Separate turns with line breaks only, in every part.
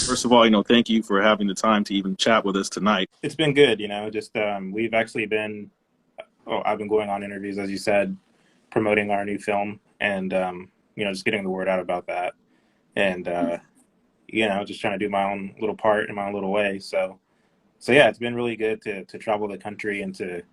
First of all, thank you for having the time to even chat with us tonight.
It's been good, just we've actually been, I've been going on interviews, as you said, promoting our new film and, just getting the word out about that. And, just trying to do my own little part in my own little way. So yeah, it's been really good to travel the country and to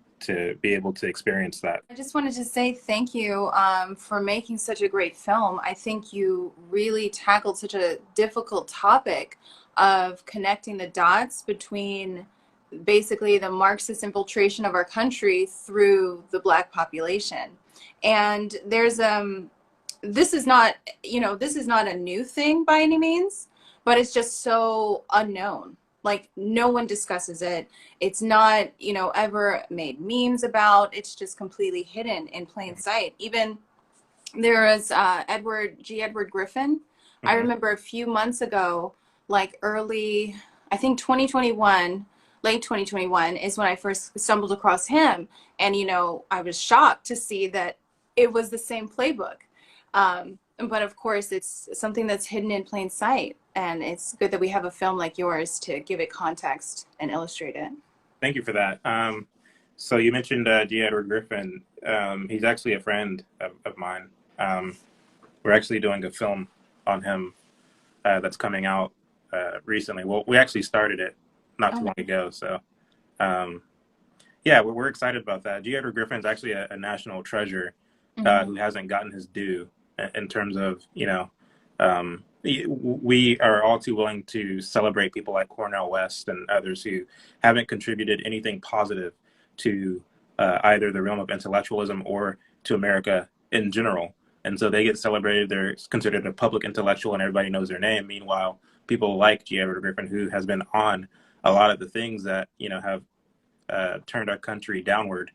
be able to experience that.
I just wanted to say thank you for making such a great film. I think you really tackled such a difficult topic of connecting the dots between basically the Marxist infiltration of our country through the Black population. And there's this is not a new thing by any means, but it's just so unknown. Like, no one discusses it. It's not, ever made memes about. It's just completely hidden in plain sight. Even there is Edward Griffin. Mm-hmm. I remember a few months ago, like early, I think 2021, late 2021 is when I first stumbled across him. And, I was shocked to see that it was the same playbook. But of course, it's something that's hidden in plain sight. And it's good that we have a film like yours to give it context and illustrate it.
Thank you for that. So you mentioned G. Edward Griffin. He's actually a friend of mine. We're actually doing a film on him that's coming out recently. Well, we actually started it not too long ago. So yeah, we're excited about that. G. Edward Griffin's actually a national treasure who hasn't gotten his due in terms of, we are all too willing to celebrate people like Cornel West and others who haven't contributed anything positive to either the realm of intellectualism or to America in general. And so they get celebrated. They're considered a public intellectual and everybody knows their name. Meanwhile, people like G. Edward Griffin, who has been on a lot of the things that, have turned our country downward,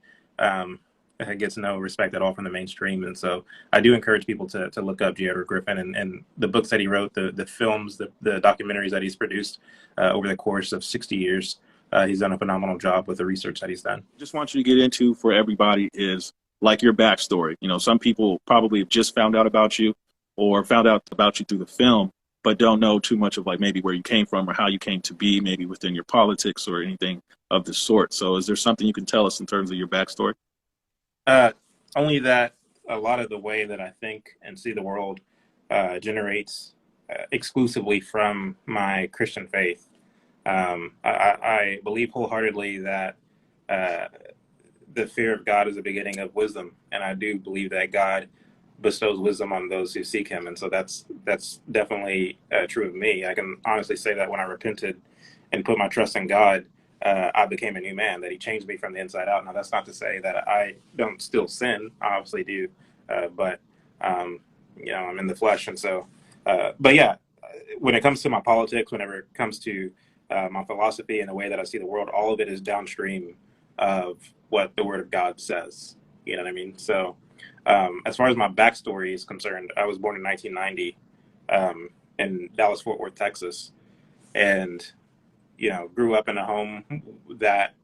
gets no respect at all from the mainstream. And so I do encourage people to look up G. Edward Griffin and the books that he wrote, the films, the documentaries that he's produced over the course of 60 years. He's done a phenomenal job with the research that he's done.
Just want you to get into for everybody is like your backstory. Some people probably have just found out about you or found out about you through the film, but don't know too much of like maybe where you came from or how you came to be, maybe within your politics or anything of the sort. So is there something you can tell us in terms of your backstory?
Only that a lot of the way that I think and see the world generates exclusively from my Christian faith. I believe wholeheartedly that the fear of God is the beginning of wisdom, and I do believe that God bestows wisdom on those who seek Him, and so that's definitely true of me. I can honestly say that when I repented and put my trust in God, I became a new man, that He changed me from the inside out. Now, that's not to say that I don't still sin. I obviously do. But I'm in the flesh. And so, but yeah, when it comes to my politics, whenever it comes to my philosophy and the way that I see the world, all of it is downstream of what the Word of God says. You know what I mean? So as far as my backstory is concerned, I was born in 1990 in Dallas-Fort Worth, Texas. And grew up in a home that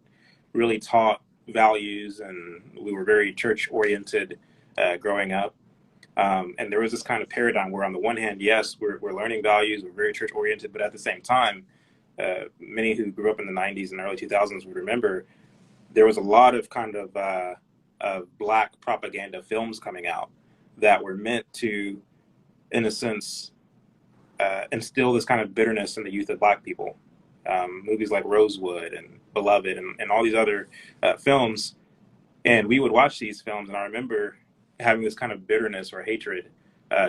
really taught values, and we were very church-oriented growing up. And there was this kind of paradigm where on the one hand, yes, we're learning values, we're very church-oriented, but at the same time, many who grew up in the 90s and early 2000s would remember there was a lot of kind of Black propaganda films coming out that were meant to, in a sense, instill this kind of bitterness in the youth of Black people. Movies like Rosewood and Beloved and all these other films. And we would watch these films, and I remember having this kind of bitterness or hatred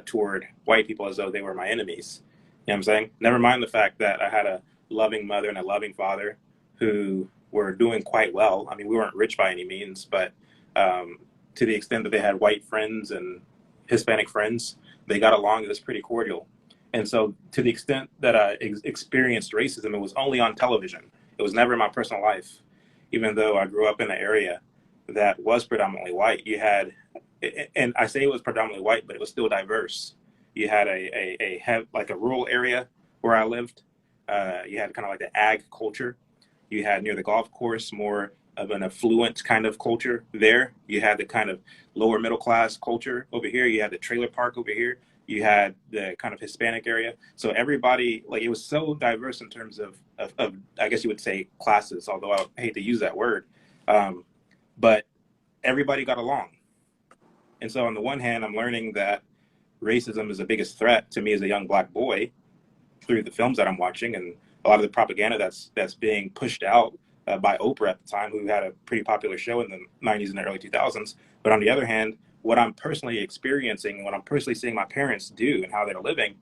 toward white people as though they were my enemies. You know what I'm saying? Never mind the fact that I had a loving mother and a loving father who were doing quite well. I mean, we weren't rich by any means, but to the extent that they had white friends and Hispanic friends, they got along. It was pretty cordial. And so to the extent that I experienced racism, it was only on television. It was never in my personal life. Even though I grew up in an area that was predominantly white, you had, and I say it was predominantly white, but it was still diverse. You had like a rural area where I lived. You had kind of like the ag culture. You had near the golf course more of an affluent kind of culture there. You had the kind of lower middle class culture over here. You had the trailer park over here. You had the kind of Hispanic area. So everybody, like, it was so diverse in terms of I guess you would say classes, although I hate to use that word. But everybody got along. And so on the one hand, I'm learning that racism is the biggest threat to me as a young black boy through the films that I'm watching and a lot of the propaganda that's being pushed out by Oprah at the time, who had a pretty popular show in the 90s and the early 2000s. But on the other hand, what I'm personally experiencing and what I'm personally seeing my parents do and how they're living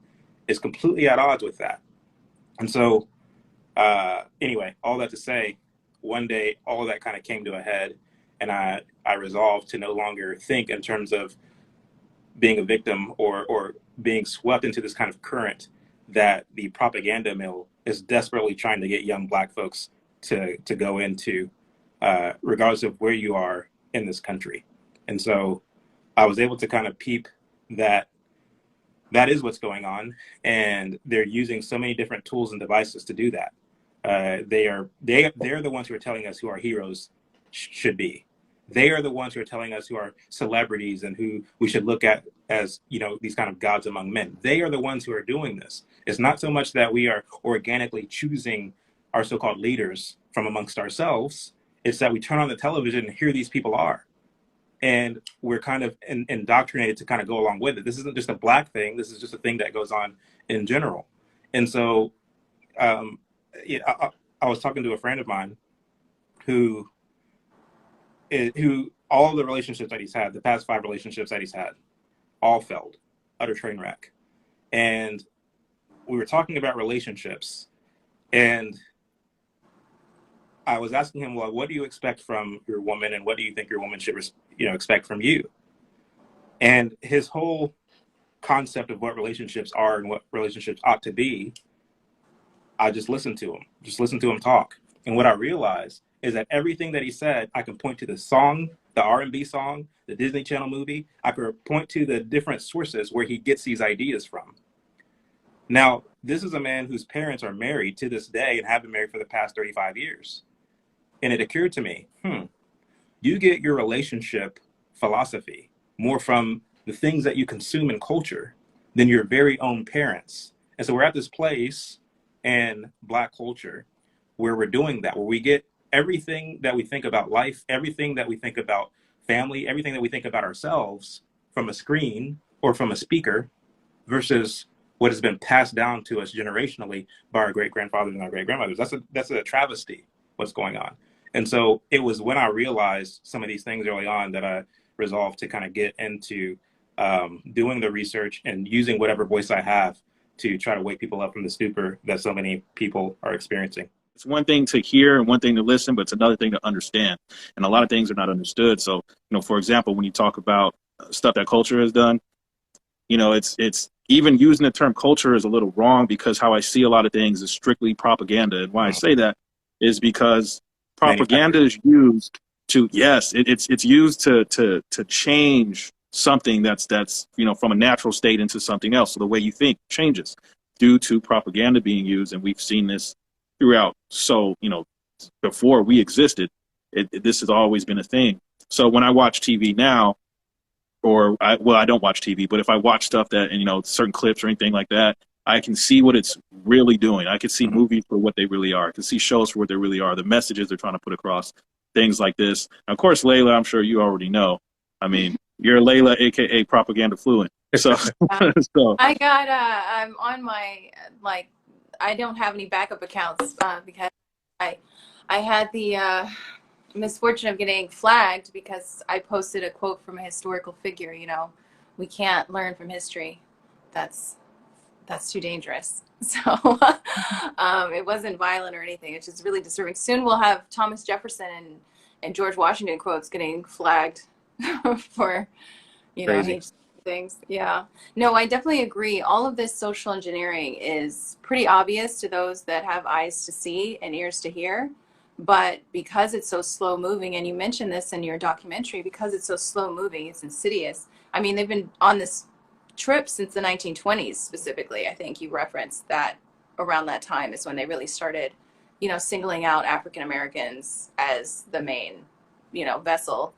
is completely at odds with that. And so anyway, all that to say, one day all of that kind of came to a head, and I resolved to no longer think in terms of being a victim or being swept into this kind of current that the propaganda mill is desperately trying to get young black folks to go into, regardless of where you are in this country. And so I was able to kind of peep that is what's going on, and they're using so many different tools and devices to do that. They're the ones who are telling us who our heroes should be. They are the ones who are telling us who are celebrities and who we should look at as, you know, these kind of gods among men. They are the ones who are doing this. It's not so much that we are organically choosing our so-called leaders from amongst ourselves. It's that we turn on the television and here these people are. And we're kind of indoctrinated to kind of go along with it. This isn't just a black thing. This is just a thing that goes on in general. And so I was talking to a friend of mine who all of the relationships that he's had, the past 5 relationships that he's had, all failed, utter train wreck. And we were talking about relationships, and I was asking him, well, what do you expect from your woman, and what do you think your woman should, expect from you? And his whole concept of what relationships are and what relationships ought to be, I just listened to him talk. And what I realized is that everything that he said, I can point to the song, the R&B song, the Disney Channel movie. I could point to the different sources where he gets these ideas from. Now, this is a man whose parents are married to this day and have been married for the past 35 years. And it occurred to me, you get your relationship philosophy more from the things that you consume in culture than your very own parents. And so we're at this place in Black culture where we're doing that, where we get everything that we think about life, everything that we think about family, everything that we think about ourselves from a screen or from a speaker versus what has been passed down to us generationally by our great-grandfathers and our great-grandmothers. That's a travesty, what's going on. And so it was when I realized some of these things early on that I resolved to kind of get into doing the research and using whatever voice I have to try to wake people up from the stupor that so many people are experiencing.
It's one thing to hear and one thing to listen, but it's another thing to understand. And a lot of things are not understood. So, for example, when you talk about stuff that culture has done, it's even using the term culture is a little wrong, because how I see a lot of things is strictly propaganda. And why I say that is because propaganda is used to, it's used to change something that's from a natural state into something else. So the way you think changes due to propaganda being used. And we've seen this throughout. So, before we existed, this has always been a thing. So when I watch TV now, I don't watch TV, but if I watch stuff that, certain clips or anything like that, I can see what it's really doing. I can see movies for what they really are. I can see shows for what they really are, the messages they're trying to put across, things like this. And of course, Layla, I'm sure you already know. I mean, you're Layla, AKA propaganda fluent. So,
I got, I'm on my, I don't have any backup accounts because I had the misfortune of getting flagged because I posted a quote from a historical figure. We can't learn from history. That's too dangerous. So it wasn't violent or anything. It's just really disturbing. Soon we'll have Thomas Jefferson and George Washington quotes getting flagged for,
Crazy.
things. Yeah. No, I definitely agree. All of this social engineering is pretty obvious to those that have eyes to see and ears to hear. But because it's so slow moving, and you mentioned this in your documentary, because it's so slow moving, it's insidious. I mean, they've been on this trip since the 1920s specifically. I think you referenced that around that time is when they really started, singling out African Americans as the main, vessel.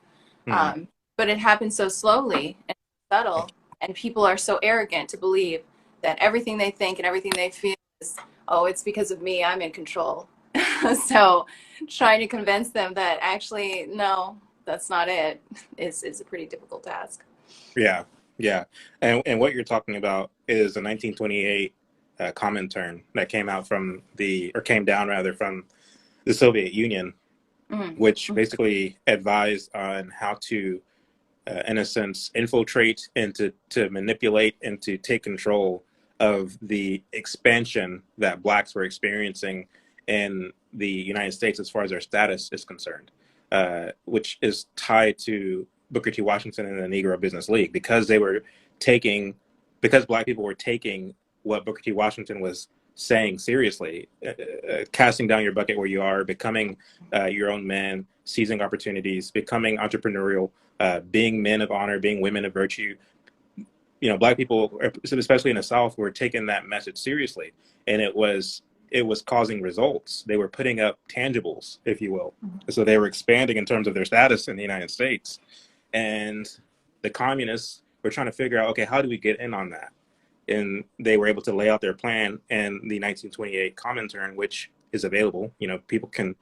Hmm.
Um, but it happened so slowly and subtle, and people are so arrogant to believe that everything they think and everything they feel is, oh, it's because of me, I'm in control. So trying to convince them that actually, no, that's not it, is a pretty difficult task.
Yeah, yeah. And what you're talking about is a 1928 Comintern that came out from or came down rather from the Soviet Union, which
Mm-hmm.
basically advised on how to, in a sense, infiltrate and to manipulate and to take control of the expansion that blacks were experiencing in the United States as far as their status is concerned, which is tied to Booker T. Washington and the Negro Business League, because because black people were taking what Booker T. Washington was saying seriously, casting down your bucket where you are, becoming your own man, seizing opportunities, becoming entrepreneurial, being men of honor, being women of virtue. Black people, especially in the South, were taking that message seriously, and it was causing results. They were putting up tangibles, if you will. So they were expanding in terms of their status in the United States, and the communists were trying to figure out, okay, how do we get in on that? And they were able to lay out their plan in the 1928 Comintern, which is available. People can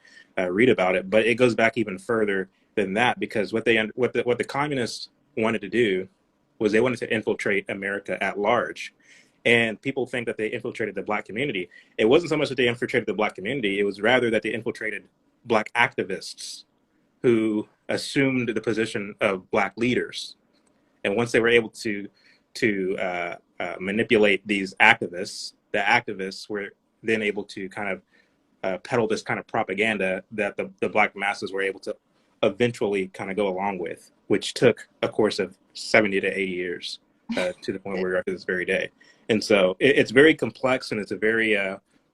read about it, but it goes back even further than that, because what the communists wanted to do was they wanted to infiltrate America at large. And people think that they infiltrated the black community. It wasn't so much that they infiltrated the black community; it was rather that they infiltrated black activists who assumed the position of black leaders. And once they were able to manipulate these activists, the activists were then able to kind of peddle this kind of propaganda that the black masses were able to eventually kind of go along with, which took a course of 70 to 80 years to the point where we're up to this very day. And so it's very complex, and it's a very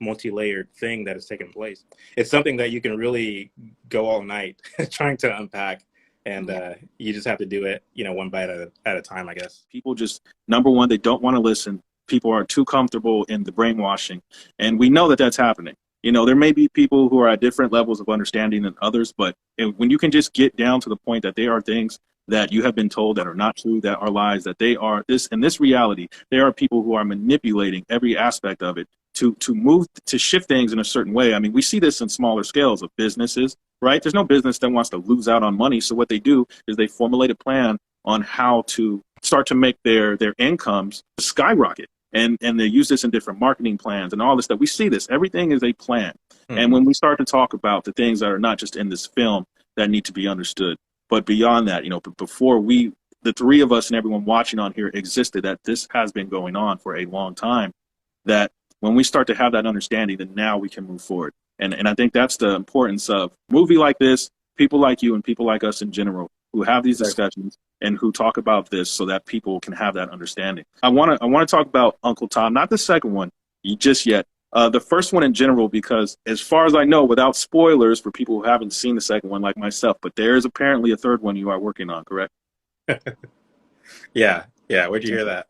multi-layered thing that has taken place. It's something that you can really go all night trying to unpack, and you just have to do it, one bite at a time, I guess.
People just, number one, they don't want to listen. People are too comfortable in the brainwashing, and we know that that's happening. There may be people who are at different levels of understanding than others, but when you can just get down to the point that there are things that you have been told that are not true, that are lies, that they are this, in this reality, there are people who are manipulating every aspect of it to move, to shift things in a certain way. I mean, we see this in smaller scales of businesses, right? There's no business that wants to lose out on money. So what they do is they formulate a plan on how to start to make their incomes skyrocket. And they use this in different marketing plans and all this stuff. We see this. Everything is a plan. Mm-hmm. And when we start to talk about the things that are not just in this film that need to be understood, but beyond that, before the three of us and everyone watching on here existed, that this has been going on for a long time, that when we start to have that understanding, then now we can move forward. And I think that's the importance of a movie like this, people like you and people like us in general, who have these discussions and who talk about this so that people can have that understanding. I want to talk about Uncle Tom, not the second one just yet. The first one in general, because as far as I know, without spoilers for people who haven't seen the second one like myself, but there is apparently a third one you are working on, correct?
Yeah. Where'd you hear that?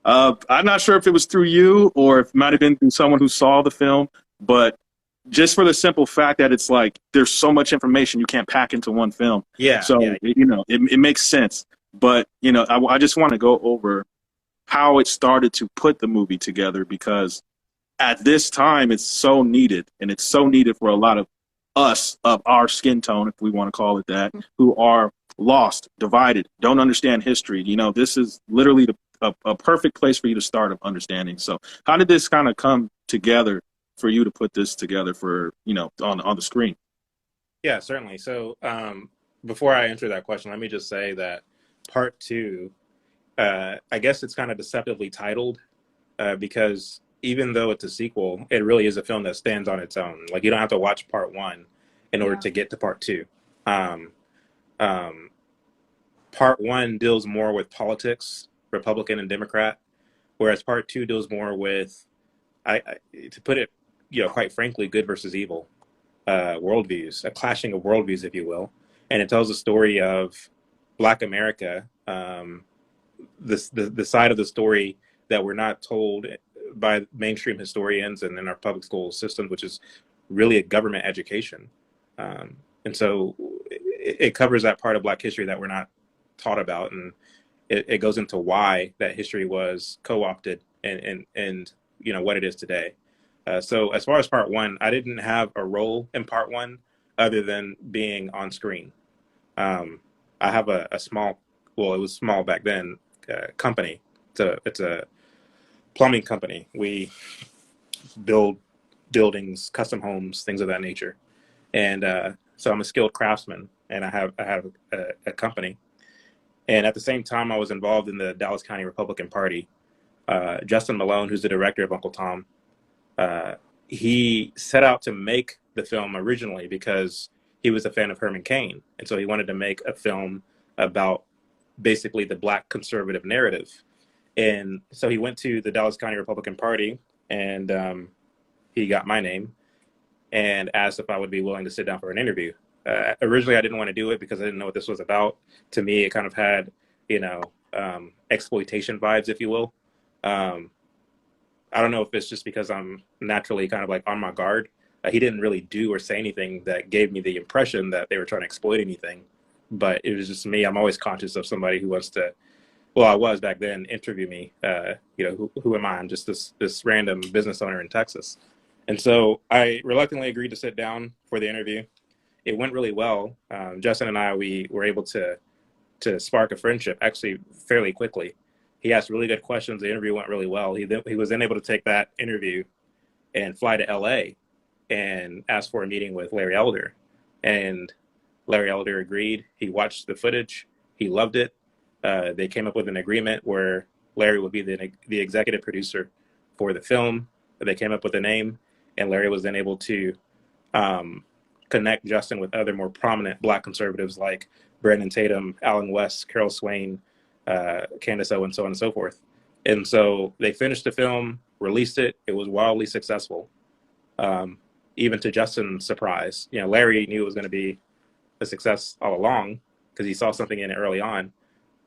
I'm not sure if it was through you or if it might have been through someone who saw the film, but just for the simple fact that it's like there's so much information you can't pack into one film.
Yeah.
So, it makes sense. But, I just want to go over how it started to put the movie together, because at this time it's so needed, and it's so needed for a lot of us of our skin tone, if we want to call it that, who are lost, divided, don't understand history. This is literally a perfect place for you to start of understanding. So how did this kind of come together for you to put this together for, on the screen?
Yeah, certainly. So before I answer that question, let me just say that part two, I guess it's kind of deceptively titled because even though it's a sequel, it really is a film that stands on its own. Like, you don't have to watch part one in order to get to part two. Part one deals more with politics Republican and Democrat, whereas part two deals more with, to put it, quite frankly, good versus evil worldviews, a clashing of worldviews, if you will. And it tells the story of Black America, the side of the story that we're not told by mainstream historians and in our public school system, which is really a government education. And so it covers that part of Black history that we're not taught about. And it goes into why that history was co-opted and what it is today. So as far as part one, I didn't have a role in part one other than being on screen. I have a small, well, it was small back then, company. It's a plumbing company. We build buildings, custom homes, things of that nature. And so I'm a skilled craftsman, and I have a company. And at the same time, I was involved in the Dallas County Republican Party. Justin Malone, who's the director of Uncle Tom, he set out to make the film originally because he was a fan of Herman Cain. And so he wanted to make a film about basically the Black conservative narrative. And so he went to the Dallas County Republican Party, and he got my name and asked if I would be willing to sit down for an interview. Originally, I didn't want to do it because I didn't know what this was about. To me, it kind of had, exploitation vibes, if you will. I don't know if it's just because I'm naturally kind of like on my guard. He didn't really do or say anything that gave me the impression that they were trying to exploit anything. But it was just me. I'm always conscious of somebody who wants to, well, I was back then, interview me. Who am I? I'm just this random business owner in Texas. And so I reluctantly agreed to sit down for the interview. It went really well. Justin and I, we were able to spark a friendship actually fairly quickly. He asked really good questions. The interview went really well. He was then able to take that interview and fly to LA and ask for a meeting with Larry Elder. And Larry Elder agreed. He watched the footage. He loved it. They came up with an agreement where Larry would be the executive producer for the film. They came up with a name, and Larry was then able to connect Justin with other more prominent Black conservatives like Brandon Tatum, Alan West, Carol Swain, Candace, Owens, so on and so forth. And so they finished the film, released it. It was wildly successful, even to Justin's surprise. Larry knew it was going to be a success all along because he saw something in it early on,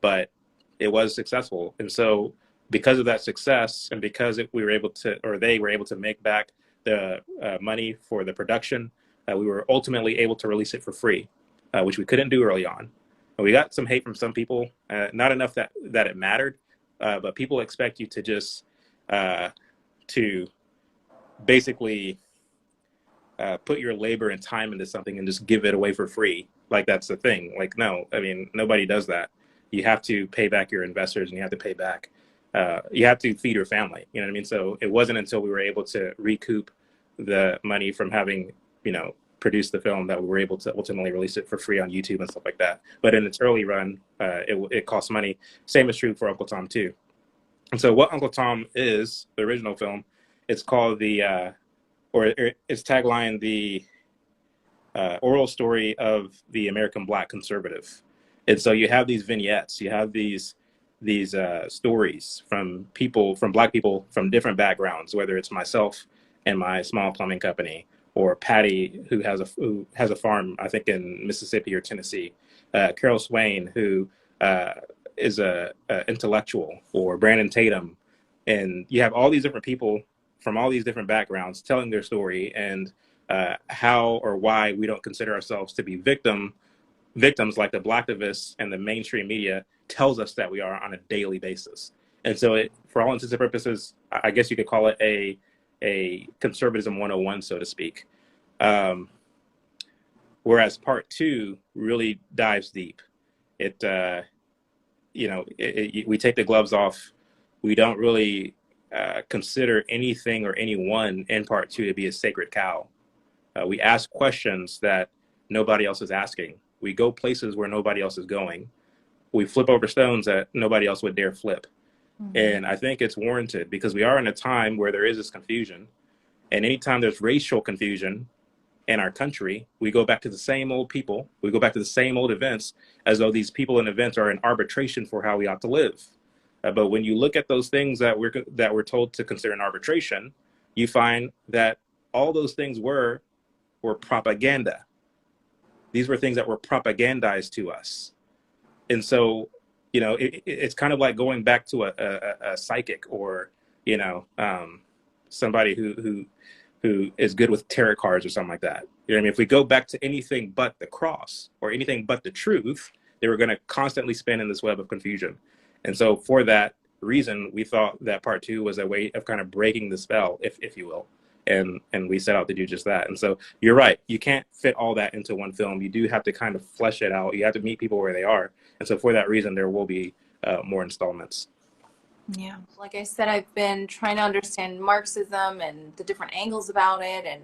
but it was successful. And so because of that success, and because we were able to, or they were able to make back the money for the production, we were ultimately able to release it for free, which we couldn't do early on. And we got some hate from some people, not enough that it mattered, but people expect you to just to basically put your labor and time into something and just give it away for free. Like that's the thing. Like, no, I mean, nobody does that. You have to pay back your investors, and you have to pay back, you have to feed your family. You know what I mean? So it wasn't until we were able to recoup the money from having, produced the film that we were able to ultimately release it for free on YouTube and stuff like that. But in its early run, it cost money. Same is true for Uncle Tom too. And so what Uncle Tom is, the original film, it's called its tagline, the oral story of the American Black conservative. And so you have these vignettes, you have these stories from Black people from different backgrounds, whether it's myself and my small plumbing company, or Patty, who has a farm, I think in Mississippi or Tennessee, Carol Swain, who is a intellectual, or Brandon Tatum. And you have all these different people from all these different backgrounds telling their story, and how or why we don't consider ourselves to be victims like the Blacktivists and the mainstream media tells us that we are on a daily basis. And so for all intents and purposes, I guess you could call it a conservatism 101, so to speak. Whereas part two really dives deep. We take the gloves off. We don't really consider anything or anyone in part two to be a sacred cow. We ask questions that nobody else is asking. We go places where nobody else is going. We flip over stones that nobody else would dare flip. Mm-hmm. And I think it's warranted because we are in a time where there is this confusion. And anytime there's racial confusion in our country, we go back to the same old people. We go back to the same old events as though these people and events are in arbitration for how we ought to live. But when you look at those things that we're told to consider an arbitration, you find that all those things were propaganda. These were things that were propagandized to us. And so, it's kind of like going back to a psychic, or, somebody who is good with tarot cards or something like that. You know what I mean? If we go back to anything but the cross or anything but the truth, they were going to constantly spin in this web of confusion. And so for that reason, we thought that part two was a way of kind of breaking the spell, if you will. And we set out to do just that. And so you're right. You can't fit all that into one film. You do have to kind of flesh it out. You have to meet people where they are. And so for that reason, there will be more installments.
Yeah, like I said, I've been trying to understand Marxism and the different angles about it, and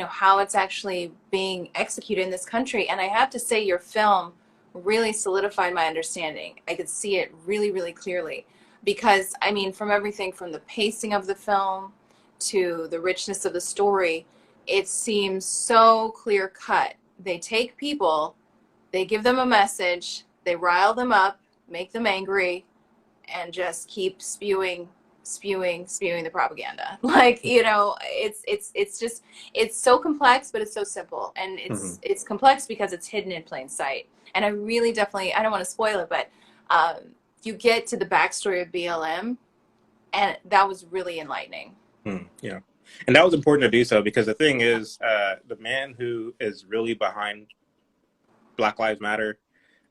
how it's actually being executed in this country. And I have to say, your film really solidified my understanding. I could see it really, really clearly, because I mean, from everything from the pacing of the film to the richness of the story, it seems so clear cut. They take people, they give them a message, they rile them up, make them angry, and just keep spewing the propaganda. Like, it's just, it's so complex, but it's so simple. And it's complex because it's hidden in plain sight. And I really definitely, I don't want to spoil it, but you get to the backstory of BLM, and that was really enlightening.
Yeah. And that was important to do so, because the thing is, the man who is really behind Black Lives Matter,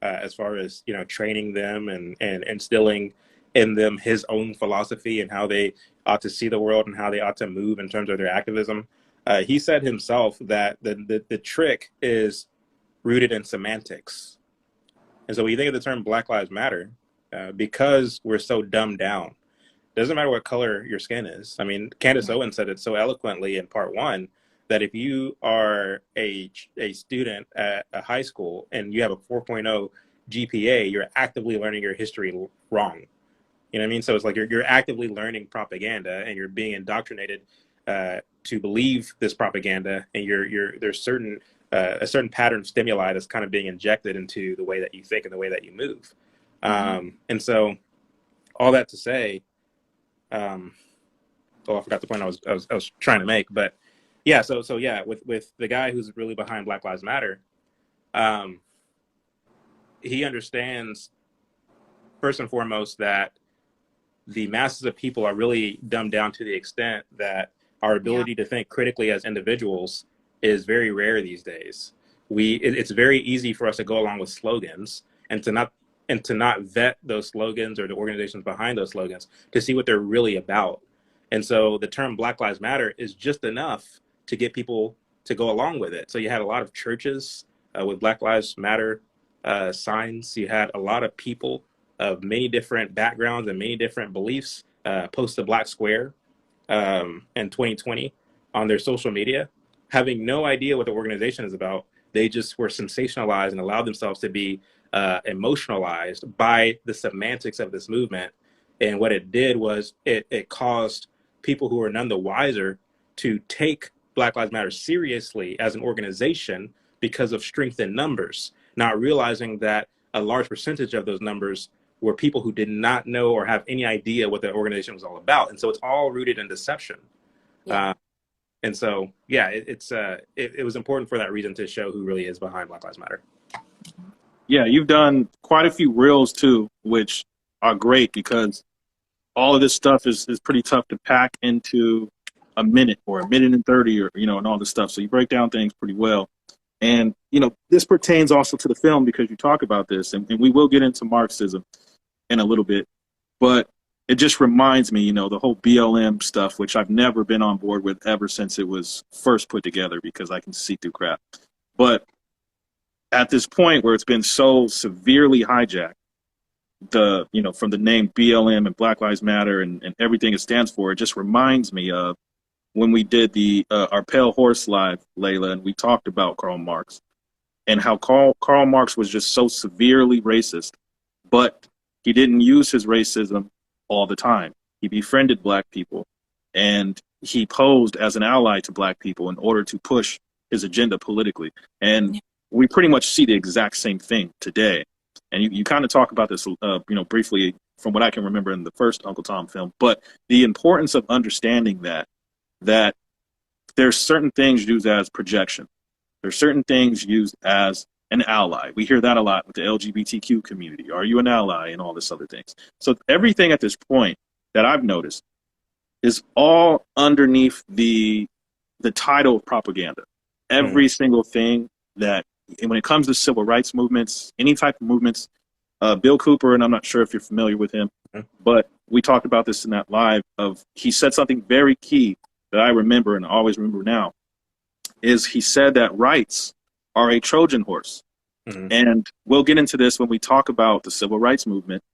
as far as, training them and instilling in them his own philosophy and how they ought to see the world and how they ought to move in terms of their activism. He said himself that the trick is rooted in semantics. And so when you think of the term Black Lives Matter, because we're so dumbed down, doesn't matter what color your skin is. I mean, Candace Owens said it so eloquently in part one, that if you are a student at a high school and you have a 4.0 GPA, you're actively learning your history wrong. You know what I mean? So it's like you're actively learning propaganda, and you're being indoctrinated to believe this propaganda, and there's a certain pattern of stimuli that's kind of being injected into the way that you think and the way that you move. And so all that to say, I forgot the point I was trying to make, but yeah. So yeah, with the guy who's really behind Black Lives Matter, he understands first and foremost that the masses of people are really dumbed down to the extent that our ability to think critically as individuals is very rare these days. It's very easy for us to go along with slogans and to not vet those slogans or the organizations behind those slogans to see what they're really about. And so the term Black Lives Matter is just enough to get people to go along with it. So you had a lot of churches with Black Lives Matter signs. You had a lot of people of many different backgrounds and many different beliefs post the Black Square in 2020 on their social media, having no idea what the organization is about. They just were sensationalized and allowed themselves to be emotionalized by the semantics of this movement. And what it did was it caused people who are none the wiser to take Black Lives Matter seriously as an organization because of strength in numbers, not realizing that a large percentage of those numbers were people who did not know or have any idea what the organization was all about. And so it's all rooted in deception. And so, yeah, it was important for that reason to show who really is behind Black Lives Matter.
Yeah, you've done quite a few reels too, which are great, because all of this stuff is pretty tough to pack into a minute or a minute and 30, or, and all this stuff. So you break down things pretty well. And, this pertains also to the film, because you talk about this, and we will get into Marxism in a little bit, but it just reminds me, the whole BLM stuff, which I've never been on board with ever since it was first put together, because I can see through crap. But at this point where it's been so severely hijacked, from the name BLM and Black Lives Matter and everything it stands for, it just reminds me of when we did our Pale Horse Live, Layla, and we talked about Karl Marx and how Karl Marx was just so severely racist, but he didn't use his racism all the time. He befriended Black people, and he posed as an ally to Black people in order to push his agenda politically. And we pretty much see the exact same thing today. And you kind of talk about this, briefly from what I can remember in the first Uncle Tom film. But the importance of understanding that there's certain things used as projection. There's certain things used as an ally. We hear that a lot with the LGBTQ community. Are you an ally? And all this other things. So everything at this point that I've noticed is all underneath the title of propaganda. Every single thing that, when it comes to civil rights movements, any type of movements, Bill Cooper, and I'm not sure if you're familiar with him, but we talked about this in that live he said something very key that I remember and always remember now, is he said that rights are a Trojan horse. And we'll get into this when we talk about the civil rights movement,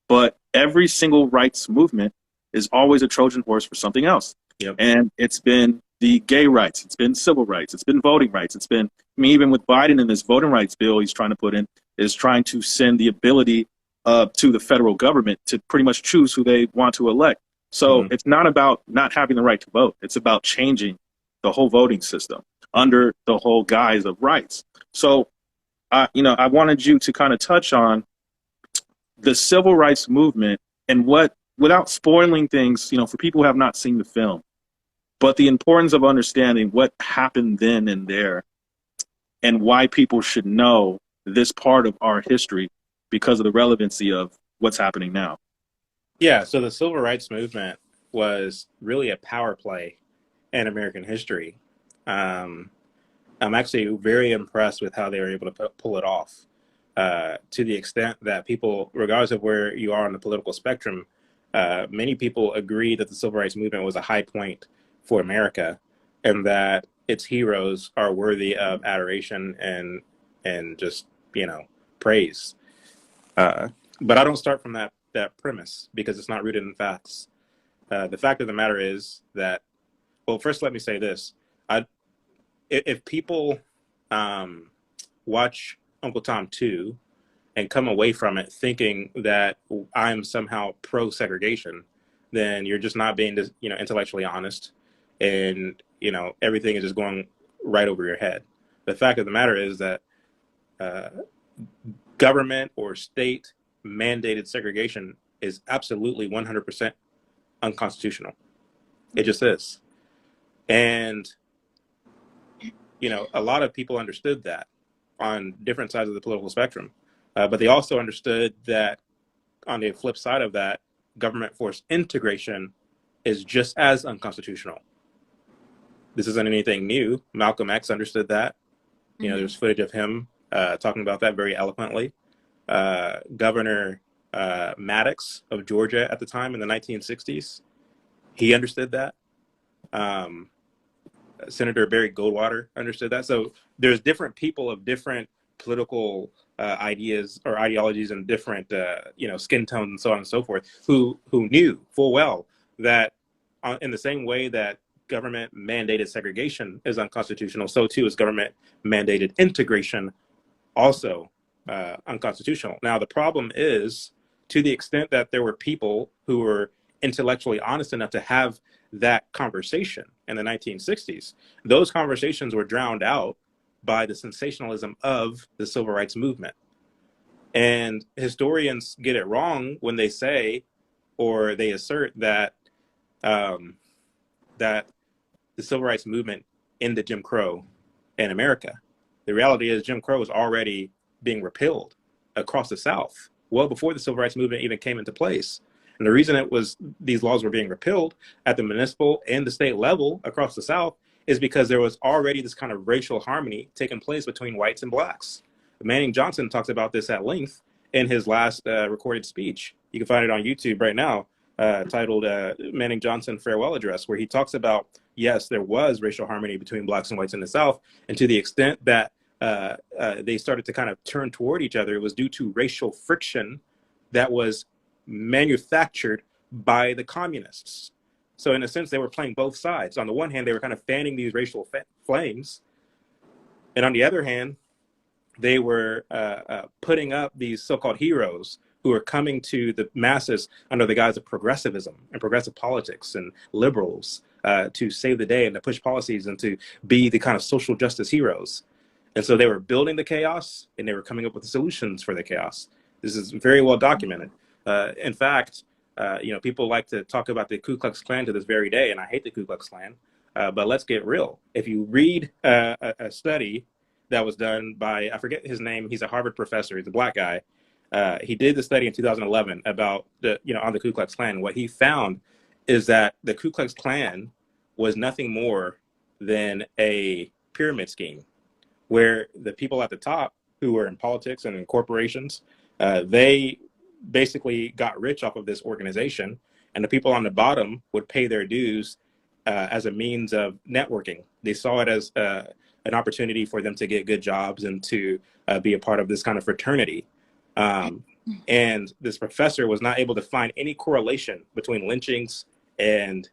but every single rights movement is always a Trojan horse for something else.
Yep.
And it's been the gay rights, it's been civil rights, it's been voting rights, it's been, I mean, even with Biden in this voting rights bill he's trying to put in, is trying to send the ability to the federal government to pretty much choose who they want to elect. So it's not about not having the right to vote. It's about changing the whole voting system under the whole guise of rights. So, I wanted you to kind of touch on the civil rights movement and without spoiling things, for people who have not seen the film, but the importance of understanding what happened then and there and why people should know this part of our history because of the relevancy of what's happening now.
Yeah, so the civil rights movement was really a power play in American history. I'm actually very impressed with how they were able to pull it off, to the extent that people, regardless of where you are on the political spectrum, many people agree that the civil rights movement was a high point for America and that its heroes are worthy of adoration and just, praise. But I don't start from that premise because it's not rooted in facts. The fact of the matter is that, well, first let me say this. If people watch Uncle Tom 2 and come away from it thinking that I'm somehow pro-segregation, then you're just not being, intellectually honest, and everything is just going right over your head. The fact of the matter is that government or state mandated segregation is absolutely 100% unconstitutional. It just is. And a lot of people understood that on different sides of the political spectrum, but they also understood that on the flip side of that, government forced integration is just as unconstitutional. This isn't anything new. Malcolm X understood that. There's footage of him talking about that very eloquently. Governor Maddox of Georgia at the time in the 1960s, he understood that. Senator Barry Goldwater understood that. So there's different people of different political ideas or ideologies and different, skin tones and so on and so forth, who knew full well that in the same way that government mandated segregation is unconstitutional, so too is government mandated integration also unconstitutional. Now, the problem is, to the extent that there were people who were intellectually honest enough to have that conversation in the 1960s, those conversations were drowned out by the sensationalism of the civil rights movement. And historians get it wrong when they say, or they assert that that the civil rights movement ended Jim Crow in America. The reality is Jim Crow was already being repealed across the South well before the civil rights movement even came into place. And the reason these laws were being repealed at the municipal and the state level across the South is because there was already this kind of racial harmony taking place between whites and blacks. Manning Johnson talks about this at length in his last recorded speech. You can find it on YouTube right now, titled Manning Johnson Farewell Address, where he talks about, yes, there was racial harmony between blacks and whites in the South. And to the extent that they started to kind of turn toward each other, it was due to racial friction that was manufactured by the communists. So in a sense, they were playing both sides. On the one hand, they were kind of fanning these racial flames. And on the other hand, they were putting up these so-called heroes who are coming to the masses under the guise of progressivism and progressive politics and liberals to save the day and to push policies and to be the kind of social justice heroes. And so they were building the chaos and they were coming up with the solutions for the chaos. This is very well documented. In fact, people like to talk about the Ku Klux Klan to this very day, and I hate the Ku Klux Klan. But let's get real. If you read a study that was done by, I forget his name, he's a Harvard professor, he's a black guy. He did the study in 2011 about on the Ku Klux Klan. What he found is that the Ku Klux Klan was nothing more than a pyramid scheme where the people at the top who were in politics and in corporations, they basically got rich off of this organization, and the people on the bottom would pay their dues as a means of networking. They saw it as an opportunity for them to get good jobs and to be a part of this kind of fraternity. And this professor was not able to find any correlation between lynchings and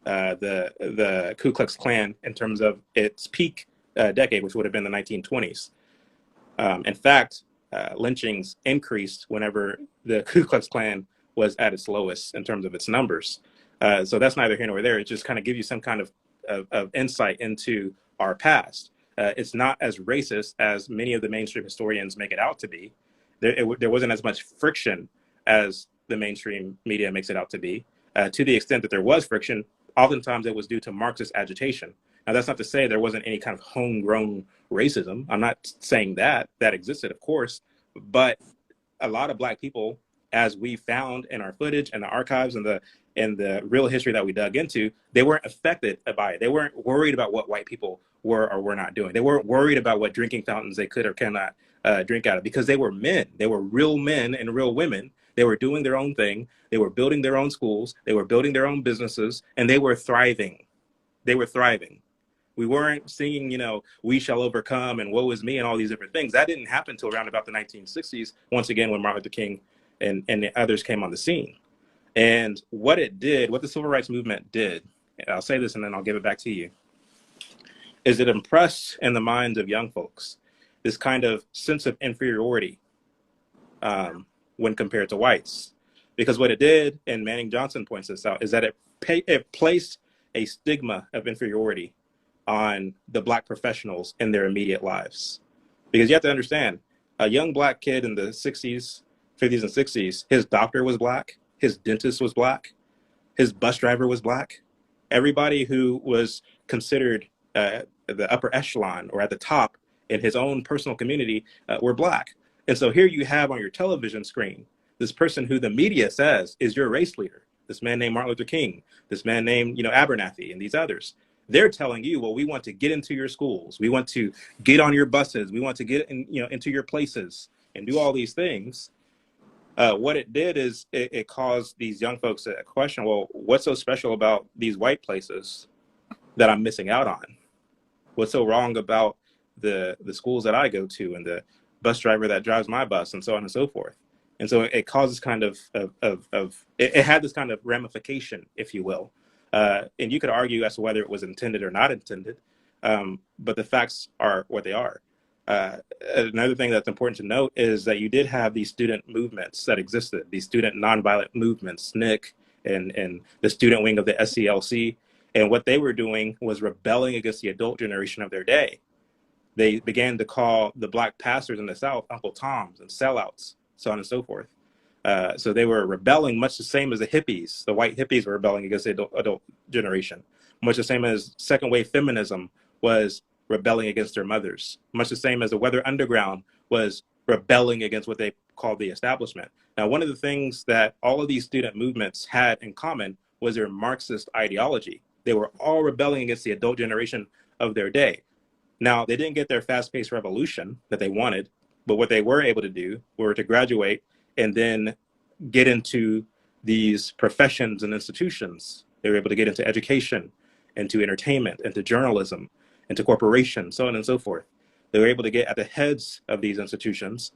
the Ku Klux Klan in terms of its peak decade, which would have been the 1920s. In fact, lynchings increased whenever the Ku Klux Klan was at its lowest in terms of its numbers. So that's neither here nor there. It just kind of gives you some kind of insight into our past. It's not as racist as many of the mainstream historians make it out to be. There wasn't as much friction as the mainstream media makes it out to be. To the extent that there was friction, oftentimes it was due to Marxist agitation. Now, that's not to say there wasn't any kind of homegrown racism. I'm not saying that existed, of course, but a lot of Black people, as we found in our footage and the archives and the real history that we dug into, they weren't affected by it. They weren't worried about what white people were or were not doing. They weren't worried about what drinking fountains they could or cannot drink out of, because they were men. They were real men and real women. They were doing their own thing. They were building their own schools. They were building their own businesses, and they were thriving. They were thriving. We weren't singing, we shall overcome and woe is me and all these different things. That didn't happen until around about the 1960s, once again, when Martin Luther King and the others came on the scene. And what the civil rights movement did, and I'll say this and then I'll give it back to you, is it impressed in the minds of young folks this kind of sense of inferiority when compared to whites. Because what it did, and Manning Johnson points this out, is that it placed a stigma of inferiority on the Black professionals in their immediate lives. Because you have to understand, a young Black kid in the 60s, 50s and 60s, his doctor was Black, his dentist was Black, his bus driver was Black. Everybody who was considered the upper echelon or at the top in his own personal community were Black. And so here you have on your television screen this person who the media says is your race leader, this man named Martin Luther King, this man named Abernathy, and these others. They're telling you, well, we want to get into your schools, we want to get on your buses, we want to get into your places and do all these things. What it did is it caused these young folks to question, well, what's so special about these white places that I'm missing out on? What's so wrong about the schools that I go to and the bus driver that drives my bus and so on and so forth? And so it causes kind of it had this kind of ramification, if you will. And you could argue as to whether it was intended or not intended, but the facts are what they are. Another thing that's important to note is that you did have these student movements that existed, these student nonviolent movements, SNCC and the student wing of the SCLC. And what they were doing was rebelling against the adult generation of their day. They began to call the Black pastors in the South Uncle Toms and sellouts, so on and so forth. So they were rebelling much the same as the hippies. The white hippies were rebelling against the adult generation, much the same as second wave feminism was rebelling against their mothers, much the same as the Weather Underground was rebelling against what they called the establishment. Now, one of the things that all of these student movements had in common was their Marxist ideology. They were all rebelling against the adult generation of their day. Now, they didn't get their fast-paced revolution that they wanted, but what they were able to do were to graduate and then get into these professions and institutions. They were able to get into education, into entertainment, into journalism, into corporations, so on and so forth. They were able to get at the heads of these institutions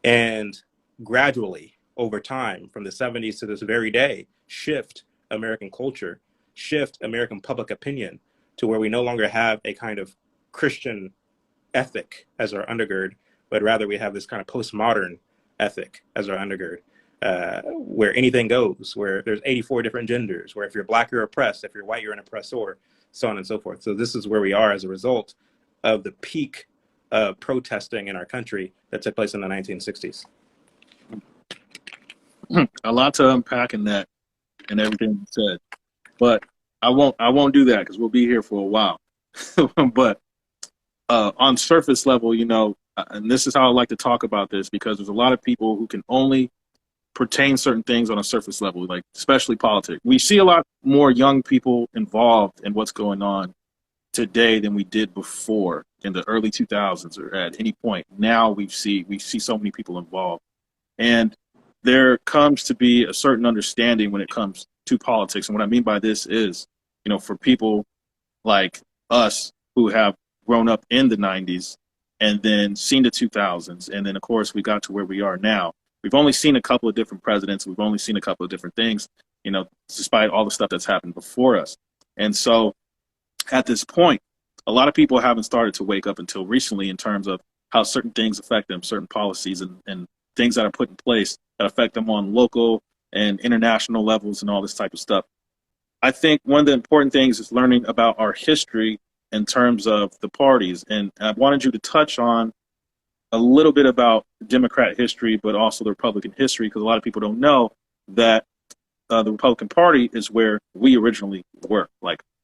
and gradually, over time, from the 70s to this very day, shift American culture, shift American public opinion to where we no longer have a kind of Christian ethic as our undergird, but rather we have this kind of postmodern ethic as our undergird, where anything goes, where there's 84 different genders, where if you're Black, you're oppressed, if you're white, you're an oppressor, so on and so forth. So this is where we are as a result of the peak of protesting in our country that took place in the 1960s.
A lot to unpack in that and everything you said, but I won't do that because we'll be here for a while. But on surface level, and this is how I like to talk about this because there's a lot of people who can only pertain certain things on a surface level, like especially politics. We see a lot more young people involved in what's going on today than we did before in the early 2000s or at any point. Now we see so many people involved, and there comes to be a certain understanding when it comes to politics. And what I mean by this is, for people like us who have grown up in the 90s and then seen the 2000s, and then of course we got to where we are now. We've only seen a couple of different presidents. We've only seen a couple of different things, despite all the stuff that's happened before us. And so at this point, a lot of people haven't started to wake up until recently in terms of how certain things affect them, certain policies and things that are put in place that affect them on local and international levels and all this type of stuff. I think one of the important things is learning about our history in terms of the parties. And I wanted you to touch on a little bit about Democrat history, but also the Republican history, because a lot of people don't know that the Republican Party is where we originally were.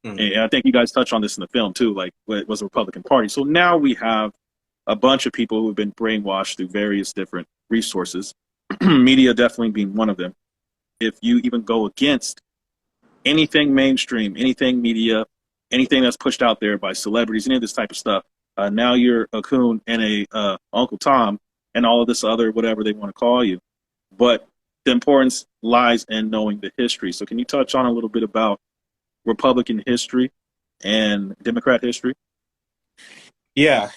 And I think you guys touched on this in the film too, like it was the Republican Party. So now we have a bunch of people who have been brainwashed through various different resources, media definitely being one of them. If you even go against anything mainstream, anything media, anything that's pushed out there by celebrities, any of this type of stuff, now you're a coon and a Uncle Tom and all of this other whatever they want to call you. But the importance lies in knowing the history. So can you touch on a little bit about Republican history and Democrat history?
Yeah.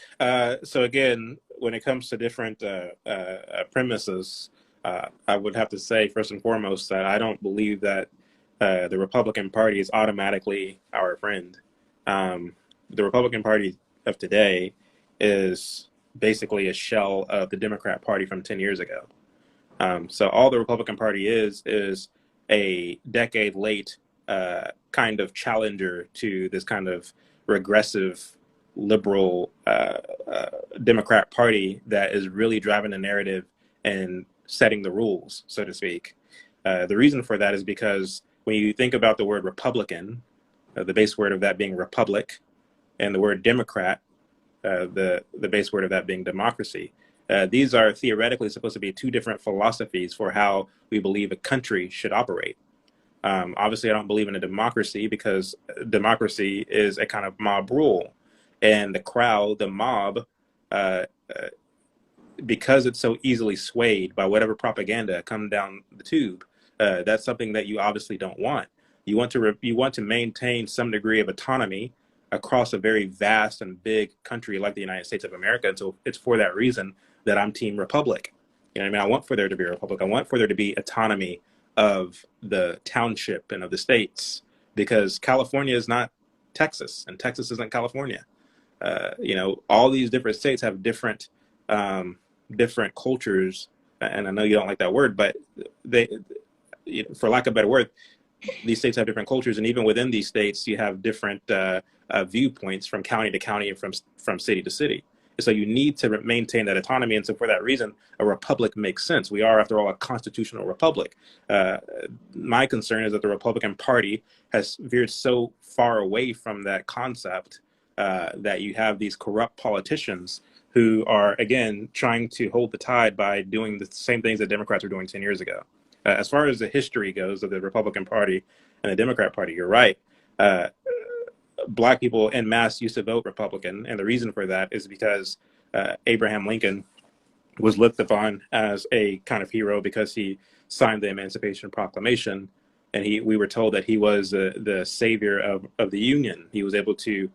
So again, when it comes to different premises, I would have to say first and foremost that I don't believe that the Republican Party is automatically our friend. The Republican Party of today is basically a shell of the Democrat Party from 10 years ago. So all the Republican Party is a decade late kind of challenger to this kind of regressive liberal Democrat Party that is really driving the narrative and setting the rules, so to speak. The reason for that is because when you think about the word Republican, the base word of that being republic, and the word Democrat, the base word of that being democracy, these are theoretically supposed to be two different philosophies for how we believe a country should operate. Obviously, I don't believe in a democracy because democracy is a kind of mob rule. And the crowd, the mob, because it's so easily swayed by whatever propaganda comes down the tube, that's something that you obviously don't want. You want to maintain some degree of autonomy across a very vast and big country like the United States of America. And so it's for that reason that I'm Team Republic. You know what I mean? I want for there to be a republic. I want for there to be autonomy of the township and of the states, because California is not Texas and Texas isn't California. All these different states have different cultures, and I know you don't like that word, but they, for lack of a better word, these states have different cultures, and even within these states, you have different viewpoints from county to county and from city to city. So you need to maintain that autonomy, and so for that reason, a republic makes sense. We are, after all, a constitutional republic. My concern is that the Republican Party has veered so far away from that concept that you have these corrupt politicians who are, again, trying to hold the tide by doing the same things that Democrats were doing 10 years ago. As far as the history goes of the Republican Party and the Democrat Party, you're right. Black people en masse used to vote Republican, and the reason for that is because Abraham Lincoln was looked upon as a kind of hero because he signed the Emancipation Proclamation, and we were told that he was the savior of the Union. He was able to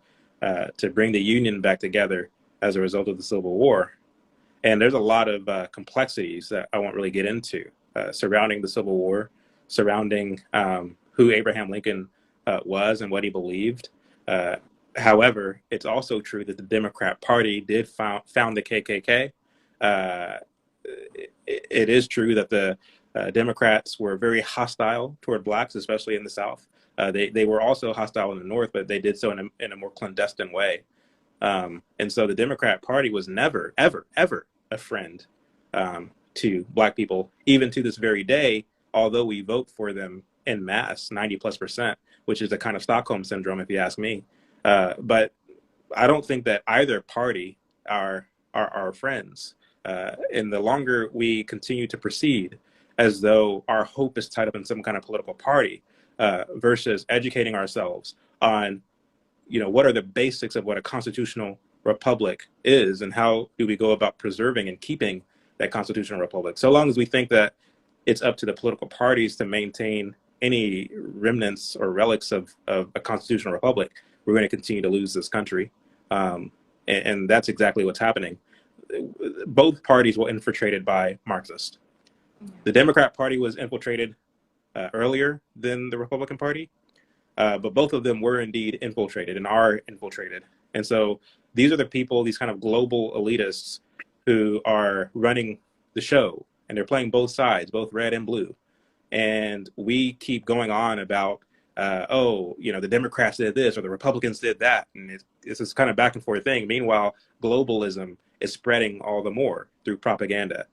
bring the Union back together as a result of the Civil War. And there's a lot of complexities that I won't really get into surrounding the Civil War, surrounding who Abraham Lincoln was and what he believed. However, it's also true that the Democrat Party did found the KKK. It is true that the Democrats were very hostile toward blacks, especially in the South. They were also hostile in the North, but they did so in a more clandestine way. And so the Democrat Party was never, ever, ever a friend to Black people, even to this very day, although we vote for them en masse, 90+%, which is a kind of Stockholm syndrome, if you ask me. But I don't think that either party are our friends. And the longer we continue to proceed as though our hope is tied up in some kind of political party, versus educating ourselves on, what are the basics of what a constitutional republic is, and how do we go about preserving and keeping that constitutional republic. So long as we think that it's up to the political parties to maintain any remnants or relics of a constitutional republic, we're going to continue to lose this country. And that's exactly what's happening. Both parties were infiltrated by Marxists. The Democrat Party was infiltrated earlier than the Republican Party, but both of them were indeed infiltrated and are infiltrated. And so these are the people, these kind of global elitists who are running the show, and they're playing both sides, both red and blue. And we keep going on about, the Democrats did this or the Republicans did that. And it's this kind of back and forth thing. Meanwhile, globalism is spreading all the more through propaganda.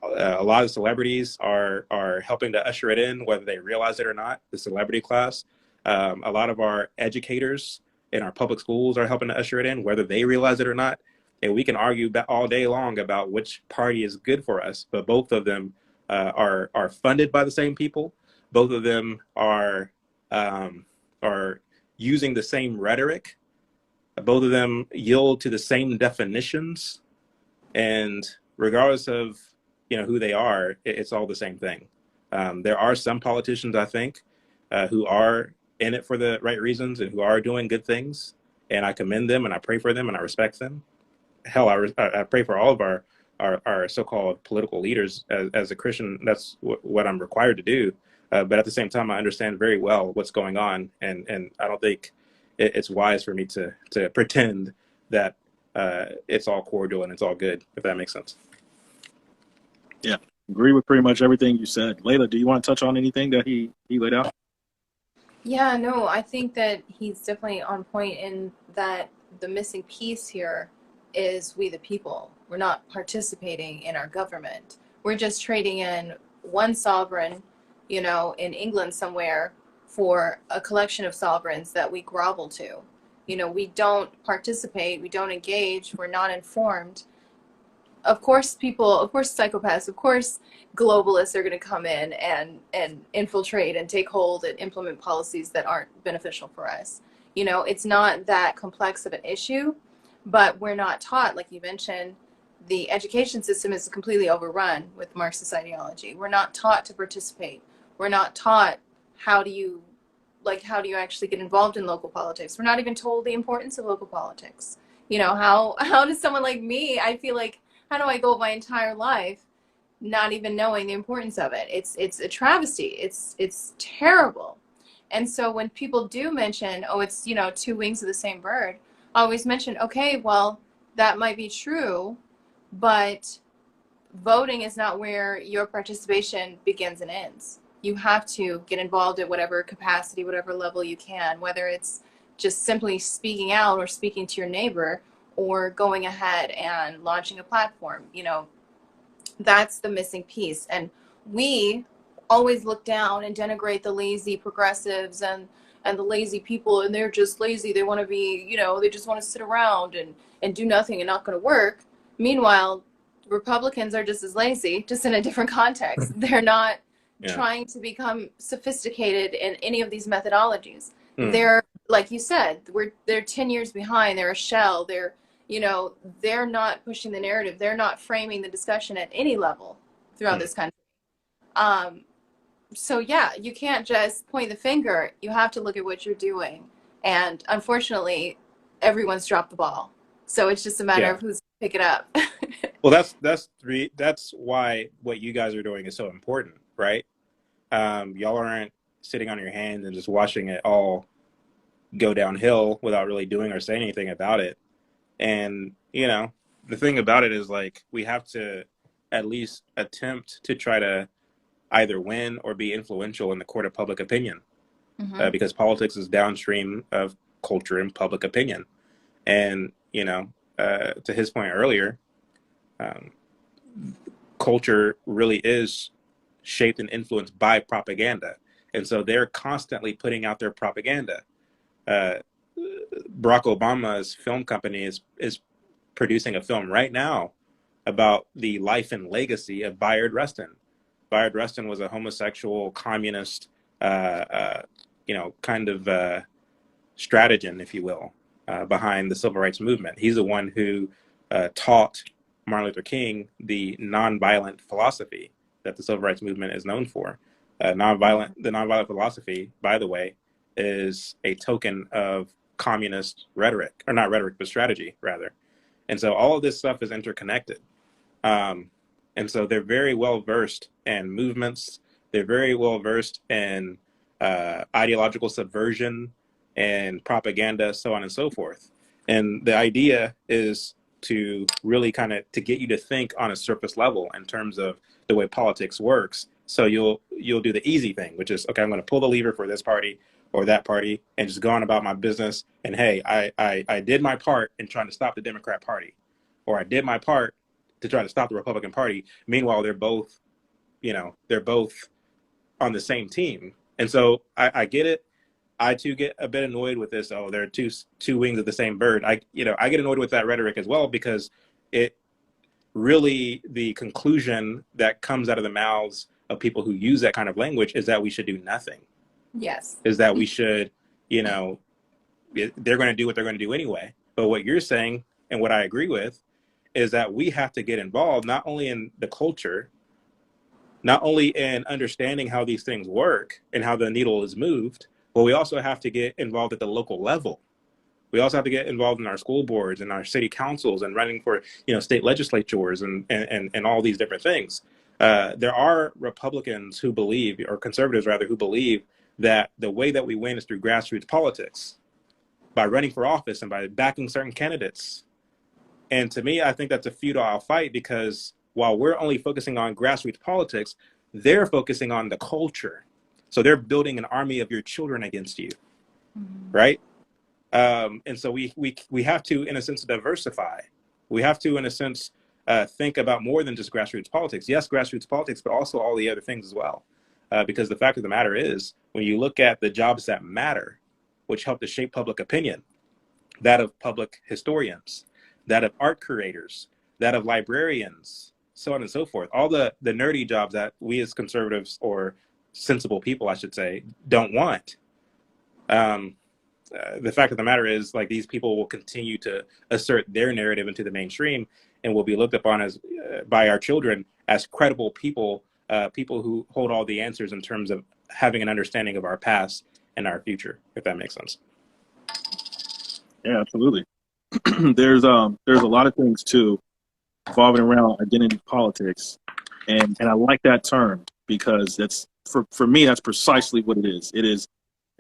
A lot of celebrities are helping to usher it in, whether they realize it or not, the celebrity class. A lot of our educators in our public schools are helping to usher it in, whether they realize it or not. And we can argue all day long about which party is good for us, but both of them are funded by the same people. Both of them are using the same rhetoric. Both of them yield to the same definitions. And regardless of who they are, it's all the same thing. There are some politicians, I think, who are in it for the right reasons and who are doing good things. And I commend them and I pray for them and I respect them. Hell, I pray for all of our so-called political leaders. As a Christian, that's what I'm required to do. But at the same time, I understand very well what's going on. And I don't think it's wise for me to pretend that it's all cordial and it's all good, if that makes sense.
Yeah, agree with pretty much everything you said. Layla, do you want to touch on anything that he laid out?
Yeah, no, I think that he's definitely on point in that the missing piece here is we the people. We're not participating in our government. We're just trading in one sovereign, in England somewhere for a collection of sovereigns that we grovel to. We don't participate, we don't engage, we're not informed. Of course, psychopaths, of course, globalists are going to come in and infiltrate and take hold and implement policies that aren't beneficial for us. It's not that complex of an issue, but we're not taught, like you mentioned, the education system is completely overrun with Marxist ideology. We're not taught to participate. We're not taught how do you actually get involved in local politics. We're not even told the importance of local politics. How does someone like me, I feel like, how do I go my entire life not even knowing the importance of it? It's a travesty. It's terrible. And so when people do mention, it's, two wings of the same bird, I always mention, okay, well, that might be true, but voting is not where your participation begins and ends. You have to get involved at whatever capacity, whatever level you can, whether it's just simply speaking out or speaking to your neighbor or going ahead and launching a platform. That's the missing piece. And we always look down and denigrate the lazy progressives and the lazy people, and they're just lazy. They want to be, they just want to sit around and do nothing and not going to work. Meanwhile, Republicans are just as lazy, just in a different context. They're not trying to become sophisticated in any of these methodologies. They're, like you said, they're 10 years behind. They're a shell. They're not pushing the narrative. They're not framing the discussion at any level throughout this country. So yeah, you can't just point the finger. You have to look at what you're doing. And unfortunately, everyone's dropped the ball. So it's just a matter of who's pick it up.
Well, that's why what you guys are doing is so important, right? Y'all aren't sitting on your hands and just watching it all go downhill without really doing or saying anything about it. And, the thing about it is, like, we have to at least attempt to try to either win or be influential in the court of public opinion, because politics is downstream of culture and public opinion. And, to his point earlier, culture really is shaped and influenced by propaganda. And so they're constantly putting out their propaganda. Uh, Barack Obama's film company is producing a film right now about the life and legacy of Bayard Rustin. Bayard Rustin was a homosexual communist, kind of strategian, if you will, behind the civil rights movement. He's the one who taught Martin Luther King the nonviolent philosophy that the civil rights movement is known for. The nonviolent philosophy, by the way, is a token of communist rhetoric, or not rhetoric, but strategy, rather. And so all of this stuff is interconnected. And so they're very well versed in movements. They're very well versed in ideological subversion and propaganda, so on and so forth. And the idea is to really kind of to get you to think on a surface level in terms of the way politics works. So you'll do the easy thing, which is, okay, I'm going to pull the lever for this party or that party and just go on about my business. And hey, I did my part in trying to stop the Democrat Party, or I did my part to try to stop the Republican Party. Meanwhile, they're both on the same team. And so I get it. I too get a bit annoyed with this. Oh, there are two wings of the same bird. I get annoyed with that rhetoric as well, because it really, the conclusion that comes out of the mouths of people who use that kind of language is that we should do nothing.
Yes.
Is that we should, they're going to do what they're going to do anyway. But what you're saying, and what I agree with, is that we have to get involved not only in the culture, not only in understanding how these things work and how the needle is moved, but we also have to get involved at the local level. We also have to get involved in our school boards and our city councils and running for, state legislatures and all these different things. There are Republicans who believe, or conservatives rather, who believe that the way that we win is through grassroots politics, by running for office and by backing certain candidates. And to me, I think that's a futile fight, because while we're only focusing on grassroots politics, they're focusing on the culture. So they're building an army of your children against you, right? And so we have to, in a sense, diversify. We have to, in a sense, think about more than just grassroots politics. Yes, grassroots politics, but also all the other things as well. Because the fact of the matter is, when you look at the jobs that matter, which help to shape public opinion, that of public historians, that of art curators, that of librarians, so on and so forth, all the nerdy jobs that we as conservatives, or sensible people, I should say, don't want. The fact of the matter is, like, these people will continue to assert their narrative into the mainstream and will be looked upon as by our children as credible people, people who hold all the answers in terms of having an understanding of our past and our future, if that makes sense.
Yeah, absolutely. There's a lot of things too revolving around identity politics, and I like that term, because that's for me, that's precisely what it is. It is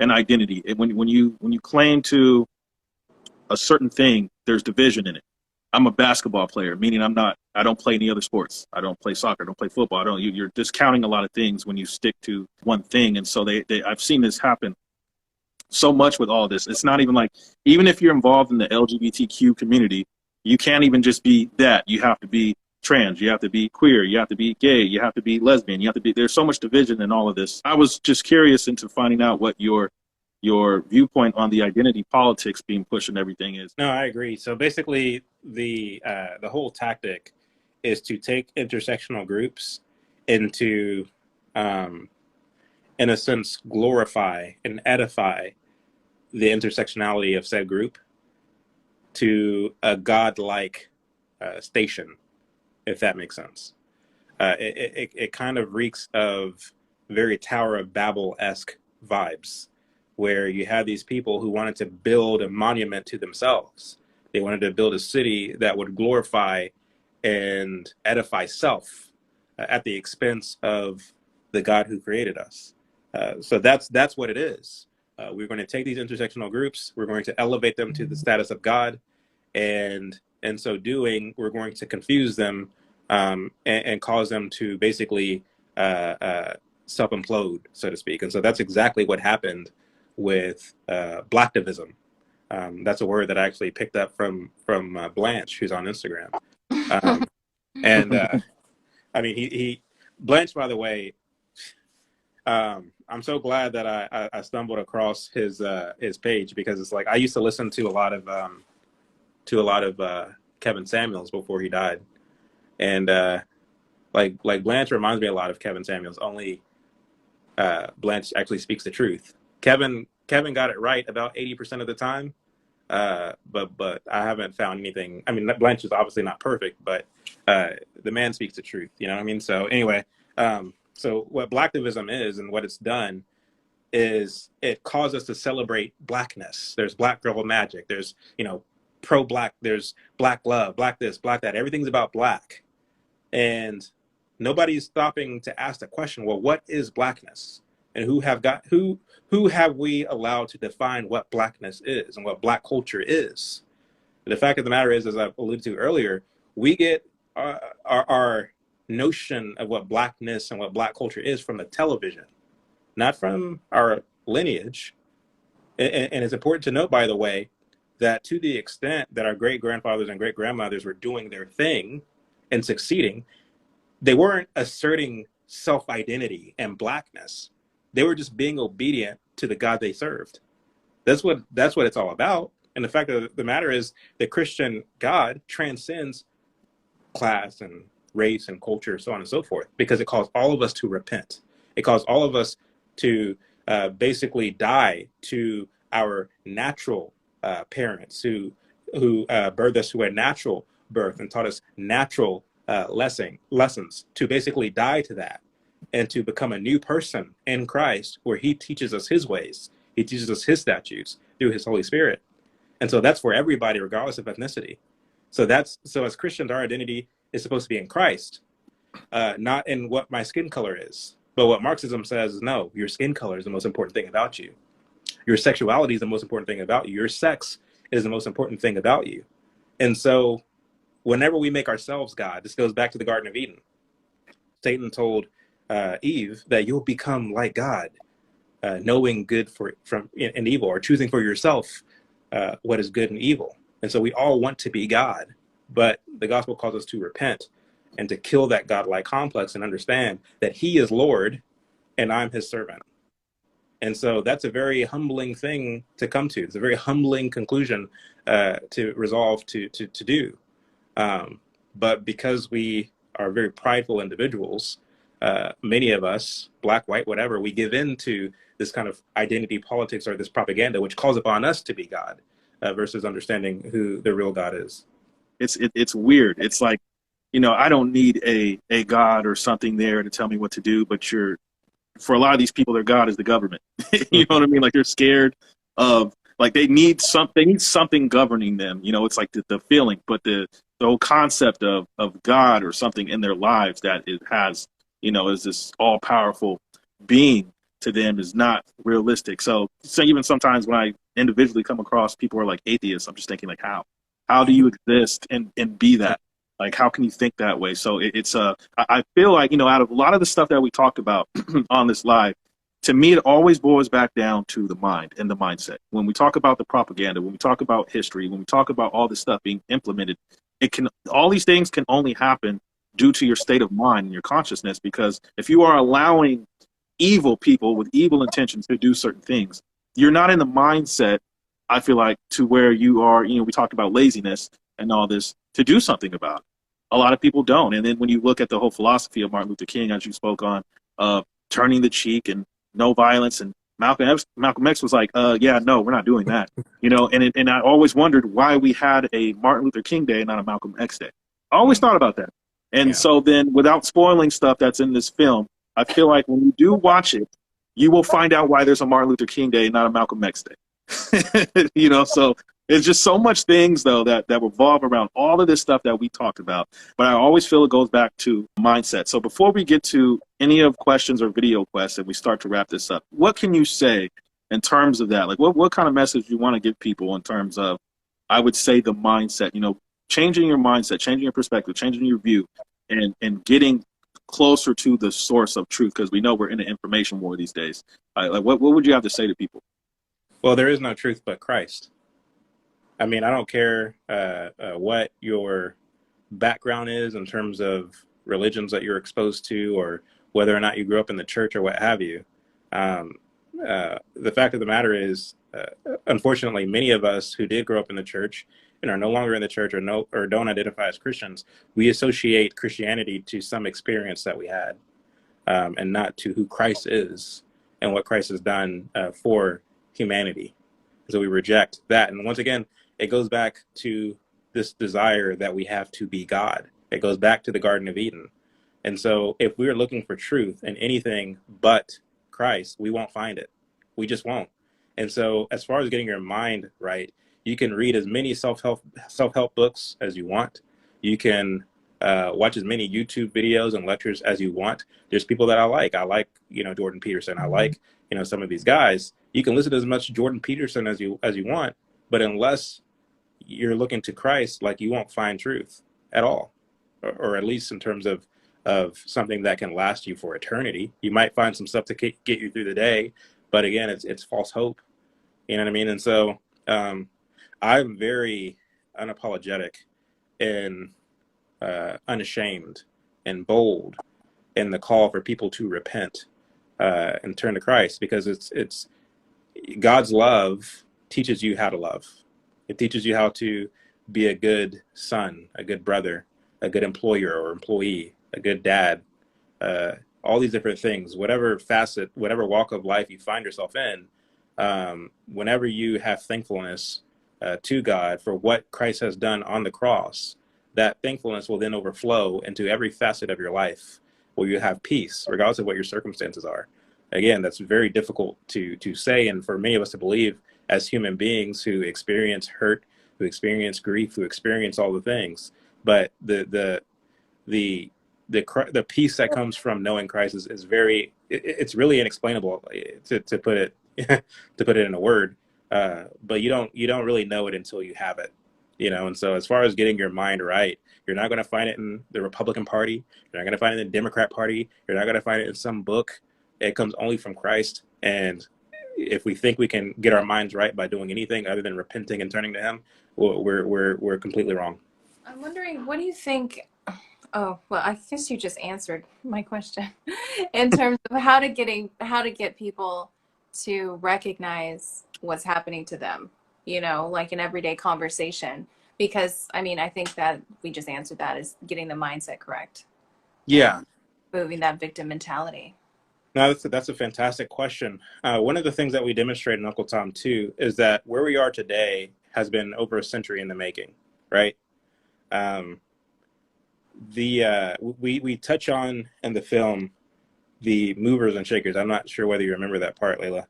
an identity. When you claim to a certain thing, there's division in it. I'm a basketball player, meaning I don't play any other sports. I don't play soccer, I don't play football. You're discounting a lot of things when you stick to one thing. And so I've seen this happen so much with all this. It's not even like, even if you're involved in the LGBTQ community, you can't even just be that. You have to be trans, you have to be queer, you have to be gay, you have to be lesbian, there's so much division in all of this. I was just curious into finding out what your viewpoint on the identity politics being pushed and everything is.
No, I agree. So basically, the whole tactic is to take intersectional groups into, in a sense, glorify and edify the intersectionality of said group to a godlike station, if that makes sense. It kind of reeks of very Tower of Babel-esque vibes, where you have these people who wanted to build a monument to themselves. They wanted to build a city that would glorify and edify self at the expense of the God who created us. So that's what it is. We're going to take these intersectional groups, we're going to elevate them to the status of God, and in so doing, we're going to confuse them and cause them to basically self-implode, so to speak. And so that's exactly what happened with Blacktivism. That's a word that I actually picked up from Blanche, who's on Instagram. And I mean, he Blanche, by the way, I'm so glad that I stumbled across his page, because it's like I used to listen to a lot of Kevin Samuels before he died, and like Blanche reminds me a lot of Kevin Samuels. Only Blanche actually speaks the truth. Kevin got it right about 80% of the time, but I haven't found anything. I mean, Blanche is obviously not perfect, but the man speaks the truth. You know what I mean? So anyway, so what Blacktivism is and what it's done is it caused us to celebrate blackness. There's black girl magic. There's, pro-black. There's black love, black this, black that. Everything's about black, and nobody's stopping to ask the question, well, what is blackness? And who have we allowed to define what blackness is and what black culture is? The fact of the matter is, as I've alluded to earlier, we get our notion of what blackness and what black culture is from the television, not from our lineage. And it's important to note, by the way, that to the extent that our great grandfathers and great grandmothers were doing their thing and succeeding, they weren't asserting self-identity and blackness. They were just being obedient to the God they served. That's what it's all about. And the fact of the matter is, the Christian God transcends class and race and culture, so on and so forth, because it calls all of us to repent. It calls all of us to basically die to our natural parents who birthed us to a natural birth and taught us natural lessons, to basically die to that and to become a new person in Christ, where he teaches us his ways. He teaches us his statutes through his Holy Spirit. And so that's for everybody, regardless of ethnicity. So as Christians, our identity is supposed to be in Christ, not in what my skin color is. But what Marxism says is, no, your skin color is the most important thing about you. Your sexuality is the most important thing about you. Your sex is the most important thing about you. And so whenever we make ourselves God, this goes back to the Garden of Eden. Satan told Eve that you'll become like God, knowing good and evil, or choosing for yourself what is good and evil. And so we all want to be God, but the gospel calls us to repent and to kill that godlike complex and understand that he is Lord and I'm his servant. And so that's a very humbling thing to come to. It's a very humbling conclusion to resolve to do. But because we are very prideful individuals, many of us, black, white, whatever, we give in to this kind of identity politics or this propaganda, which calls upon us to be God, versus understanding who the real God is.
It's weird. It's like, I don't need a God or something there to tell me what to do, but for a lot of these people, their God is the government. You know what I mean? Like, they're scared of, like, they need something governing them. It's like the feeling, but the whole concept of God or something in their lives that it has, is this all powerful being to them is not realistic. So even sometimes when I individually come across people who are like atheists, I'm just thinking, like, how do you exist and be that? Like, how can you think that way? So I feel like, out of a lot of the stuff that we talked about on this live, to me, it always boils back down to the mind and the mindset. When we talk about the propaganda, when we talk about history, when we talk about all this stuff being implemented, all these things can only happen due to your state of mind and your consciousness. Because if you are allowing evil people with evil intentions to do certain things, you're not in the mindset, I feel like, to where you are, we talked about laziness and all this, to do something about it. A lot of people don't. And then when you look at the whole philosophy of Martin Luther King, as you spoke on, turning the cheek and no violence, and Malcolm X was like, yeah, no, we're not doing that. And I always wondered why we had a Martin Luther King Day and not a Malcolm X Day. I always thought about that. And so then, without spoiling stuff that's in this film, I feel like when you do watch it, you will find out why there's a Martin Luther King Day and not a Malcolm X Day. So it's just so much things, though, that revolve around all of this stuff that we talked about. But I always feel it goes back to mindset. So before we get to any of questions or video quests and we start to wrap this up, what can you say in terms of that? Like, what kind of message you want to give people in terms of, I would say, the mindset, changing your mindset, changing your perspective, changing your view, and getting closer to the source of truth, because we know we're in an information war these days. Like, what would you have to say to people?
Well, there is no truth but Christ. I mean, I don't care what your background is in terms of religions that you're exposed to, or whether or not you grew up in the church or what have you. The fact of the matter is, unfortunately, many of us who did grow up in the church and are no longer in the church, or don't identify as Christians, we associate Christianity to some experience that we had, and not to who Christ is and what Christ has done for humanity. So we reject that. And once again, it goes back to this desire that we have to be God. It goes back to the Garden of Eden. And so if we're looking for truth in anything but Christ, we won't find it. We just won't. And so as far as getting your mind right, you can read as many self-help books as you want. You can watch as many YouTube videos and lectures as you want. There's people that I like. I like, Jordan Peterson. I like, some of these guys. You can listen to as much Jordan Peterson as you want, but unless you're looking to Christ, like, you won't find truth at all, or at least in terms of something that can last you for eternity. You might find some stuff to get you through the day, but again, it's false hope. You know what I mean? And so I'm very unapologetic and unashamed and bold in the call for people to repent and turn to Christ, because it's God's love teaches you how to love. It teaches you how to be a good son, a good brother, a good employer or employee, a good dad, all these different things, whatever facet, whatever walk of life you find yourself in, whenever you have thankfulness to God for what Christ has done on the cross, that thankfulness will then overflow into every facet of your life, where you have peace, regardless of what your circumstances are. Again, that's very difficult to say, and for many of us to believe as human beings who experience hurt, who experience grief, who experience all the things. But the peace that comes from knowing Christ is very, it's really inexplainable to put it to put it in a word. But you don't really know it until you have it. And so as far as getting your mind right, you're not going to find it in the Republican Party. You're not going to find it in the Democrat Party. You're not going to find it in some book. It comes only from Christ. And if we think we can get our minds right by doing anything other than repenting and turning to Him, we're completely wrong.
I'm wondering, what do you think? Oh, well, I guess you just answered my question in terms of how to get people to recognize what's happening to them, like an everyday conversation. Because, I think that we just answered that, is getting the mindset correct.
Yeah.
Moving that victim mentality.
No, that's a fantastic question. One of the things that we demonstrate in Uncle Tom too is that where we are today has been over a century in the making, right? We touch on in the film the movers and shakers. I'm not sure whether you remember that part, Layla.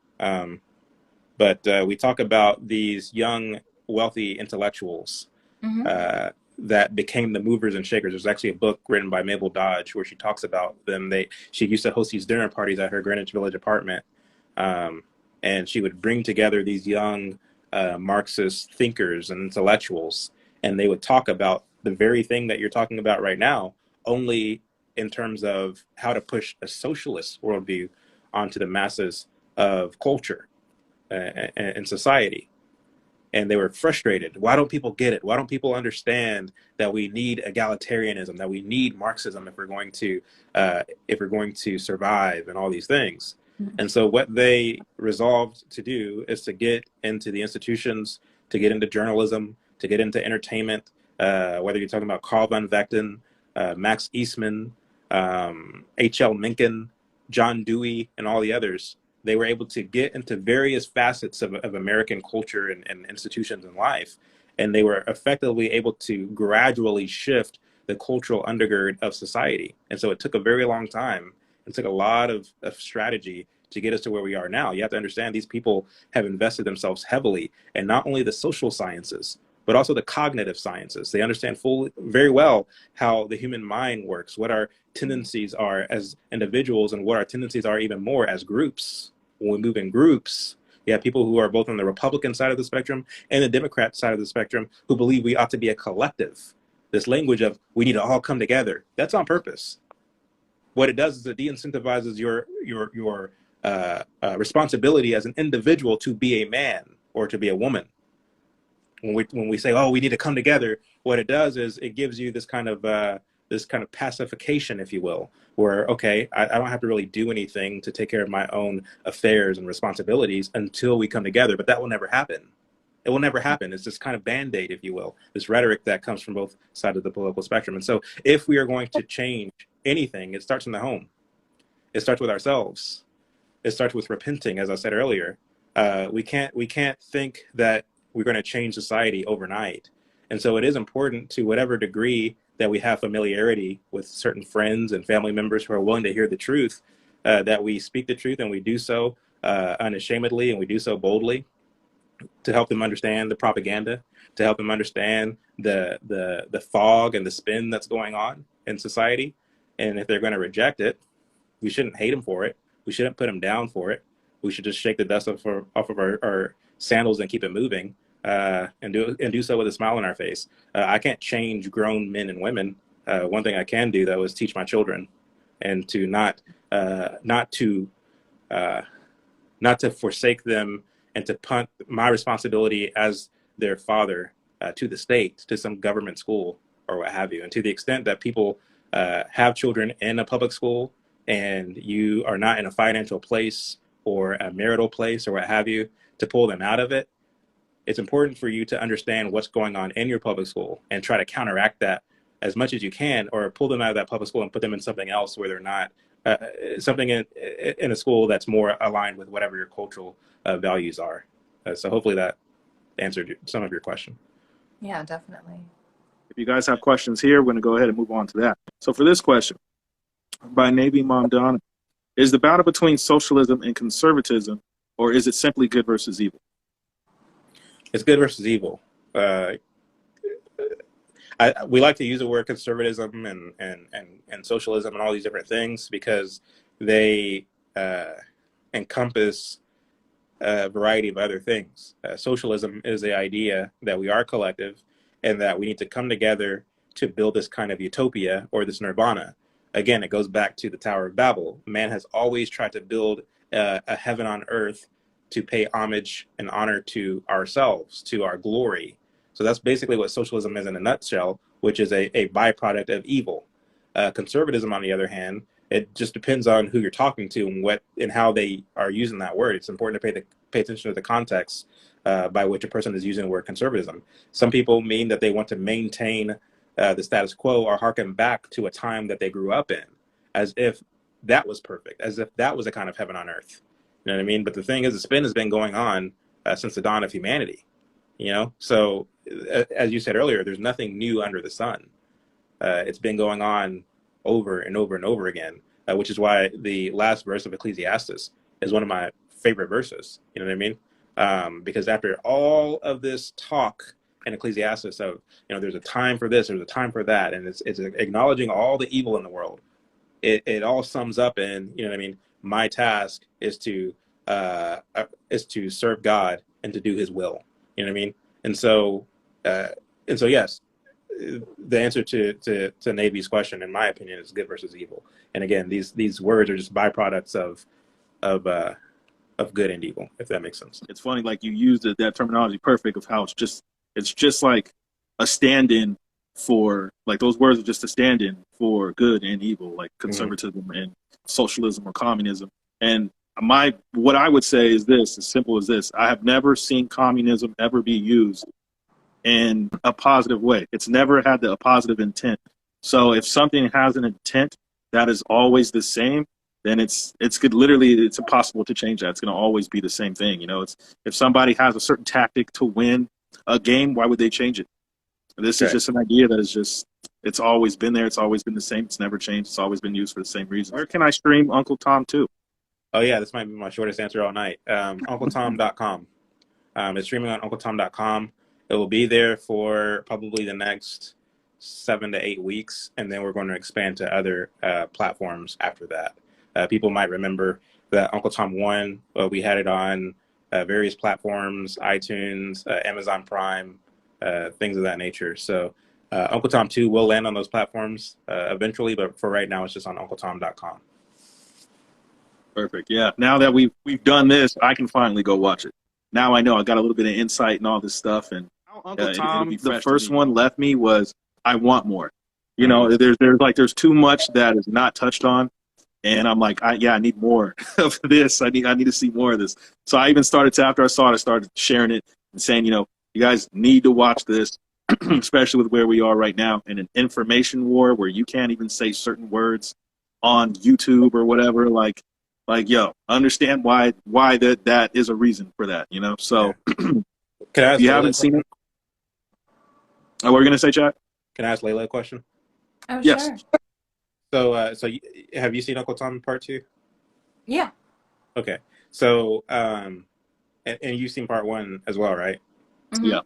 But we talk about these young, wealthy intellectuals that became the movers and shakers. There's actually a book written by Mabel Dodge where she talks about them. She used to host these dinner parties at her Greenwich Village apartment, and she would bring together these young Marxist thinkers and intellectuals, and they would talk about the very thing that you're talking about right now, only in terms of how to push a socialist worldview onto the masses of culture and society. And they were frustrated. Why don't people get it? Why don't people understand that we need egalitarianism, that we need Marxism if we're going to survive, and all these things? And so what they resolved to do is to get into the institutions, to get into journalism, to get into entertainment, whether you're talking about Carl van Vechten, Max Eastman, H.L. Mencken, John Dewey, and all the others. They were able to get into various facets of American culture and institutions in life. And they were effectively able to gradually shift the cultural undergird of society. And so it took a very long time. It took a lot of strategy to get us to where we are now. You have to understand these people have invested themselves heavily in not only the social sciences, but also the cognitive sciences. They understand very well how the human mind works, what our tendencies are as individuals, and what our tendencies are even more as groups. When we move in groups, you have people who are both on the Republican side of the spectrum and the Democrat side of the spectrum who believe we ought to be a collective. This language of we need to all come together, that's on purpose. What it does is it de-incentivizes your responsibility as an individual to be a man or to be a woman. When we say, oh, we need to come together, what it does is it gives you this kind of this kind of pacification, if you will, where, okay, I don't have to really do anything to take care of my own affairs and responsibilities until we come together. But that will never happen. It will never happen. It's this kind of Band-Aid, if you will, this rhetoric that comes from both sides of the political spectrum. And so if we are going to change anything, it starts in the home. It starts with ourselves. It starts with repenting, as I said earlier. We can't think that we're going to change society overnight. And so it is important, to whatever degree that we have familiarity with certain friends and family members who are willing to hear the truth, that we speak the truth, and we do so unashamedly, and we do so boldly, to help them understand the propaganda, to help them understand the fog and the spin that's going on in society. And if they're going to reject it, we shouldn't hate them for it. We shouldn't put them down for it. We should just shake the dust off of our sandals and keep it moving, and do so with a smile on our face. I can't change grown men and women. One thing I can do, though, is teach my children, and to not to forsake them, and to punt my responsibility as their father to the state, to some government school or what have you. And to the extent that people have children in a public school, and you are not in a financial place or a marital place or what have you, to pull them out of it, it's important for you to understand what's going on in your public school and try to counteract that as much as you can, or pull them out of that public school and put them in something else where they're not, something in a school that's more aligned with whatever your cultural values are. So hopefully that answered some of your question.
Yeah, definitely.
If you guys have questions here, we're going to go ahead and move on to that. So for this question, by Navy Mom Donna, is the battle between socialism and conservatism, or is it simply good versus evil?
It's good versus evil. We like to use the word conservatism and socialism and all these different things because they encompass a variety of other things. Socialism is the idea that we are collective and that we need to come together to build this kind of utopia or this nirvana. Again, it goes back to the Tower of Babel. Man has always tried to build a heaven on earth to pay homage and honor to ourselves, to our glory. So that's basically what socialism is in a nutshell, which is a byproduct of evil. Conservatism, on the other hand, it just depends on who you're talking to and how they are using that word. It's important to pay attention to the context by which a person is using the word conservatism. Some people mean that they want to maintain the status quo or harken back to a time that they grew up in, as if that was perfect, as if that was a kind of heaven on earth. You know what I mean? But the thing is, the spin has been going on since the dawn of humanity. So as you said earlier, there's nothing new under the sun. It's been going on over and over and over again, which is why the last verse of Ecclesiastes is one of my favorite verses. You know what I mean? Because after all of this talk in Ecclesiastes of, there's a time for this, there's a time for that, and it's acknowledging all the evil in the world. It all sums up in, you know what I mean? My task is to serve God and to do His will. You know what I mean? And so yes, the answer to Navy's question, in my opinion, is good versus evil. And again, these words are just byproducts of good and evil, if that makes sense.
It's funny, like you used that terminology perfect of how it's just like a stand-in for, like, those words are just a stand-in for good and evil, like conservatism and socialism or communism. And what I would say is this, as simple as this: I have never seen communism ever be used in a positive way. It's never had a positive intent. So if something has an intent that is always the same, then it's impossible to change that. It's going to always be the same thing. If somebody has a certain tactic to win a game, why would they change it? This is just an idea that it's always been there. It's always been the same. It's never changed. It's always been used for the same reason. Where can I stream Uncle Tom to?
Oh yeah, this might be my shortest answer all night. UncleTom.com. It's streaming on UncleTom.com. It will be there for probably the next 7 to 8 weeks, and then we're going to expand to other platforms after that. People might remember that Uncle Tom 1, we had it on various platforms, iTunes, Amazon Prime, things of that nature. So Uncle Tom 2 will land on those platforms eventually, but for right now, it's just on UncleTom.com.
Perfect. Yeah. Now that we've done this, I can finally go watch it. Now I know I got a little bit of insight and all this stuff. And
Uncle Tom,
the first one left me was, I want more. You know, there's too much that is not touched on, and I'm like, I need more of this. I need to see more of this. So I even started to, after I saw it, I started sharing it and saying, you know, you guys need to watch this, especially with where we are right now in an information war where you can't even say certain words on YouTube or whatever. Yo, understand why that is a reason for that. You know, so
Yeah. Can I
if
ask
you
Layla a
haven't seen
question?
it, what were you gonna say, Chad?
Can I ask Layla a question?
Oh,
Yes.
sure.
So have you seen Uncle Tom Part 2?
Yeah.
Okay. So, and you've seen Part 1 as well, right?
Mm-hmm.
Yeah.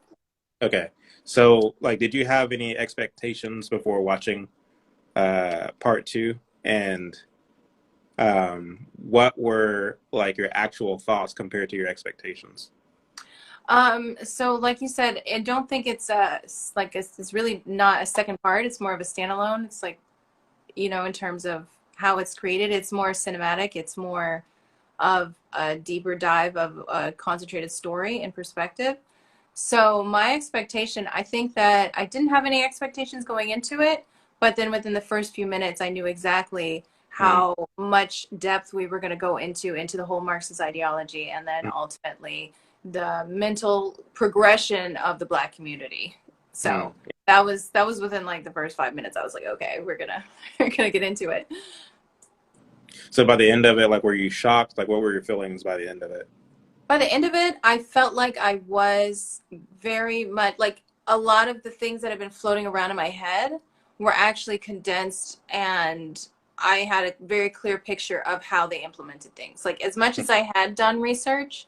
Okay. So, like, did you have any expectations before watching Part 2? And what were, like, your actual thoughts compared to your expectations?
So like you said, I don't think it's it's really not a second part. It's more of a standalone. It's like, you know, in terms of how it's created, it's more cinematic. It's more of a deeper dive of a concentrated story and perspective. So my expectation, I think that I didn't have any expectations going into it, but then within the first few minutes, I knew exactly
Mm.
how much depth we were going to go into the whole Marxist ideology, and then ultimately the mental progression of the Black community.
Mm.
So that was within like the first 5 minutes. I was like, okay, we're gonna we're gonna get into it.
So by the end of it, like, were you shocked? Like, what were your feelings by the end of it?
By the end of it, I felt like I was very much like a lot of the things that have been floating around in my head were actually condensed, and I had a very clear picture of how they implemented things. Like, as much as I had done research,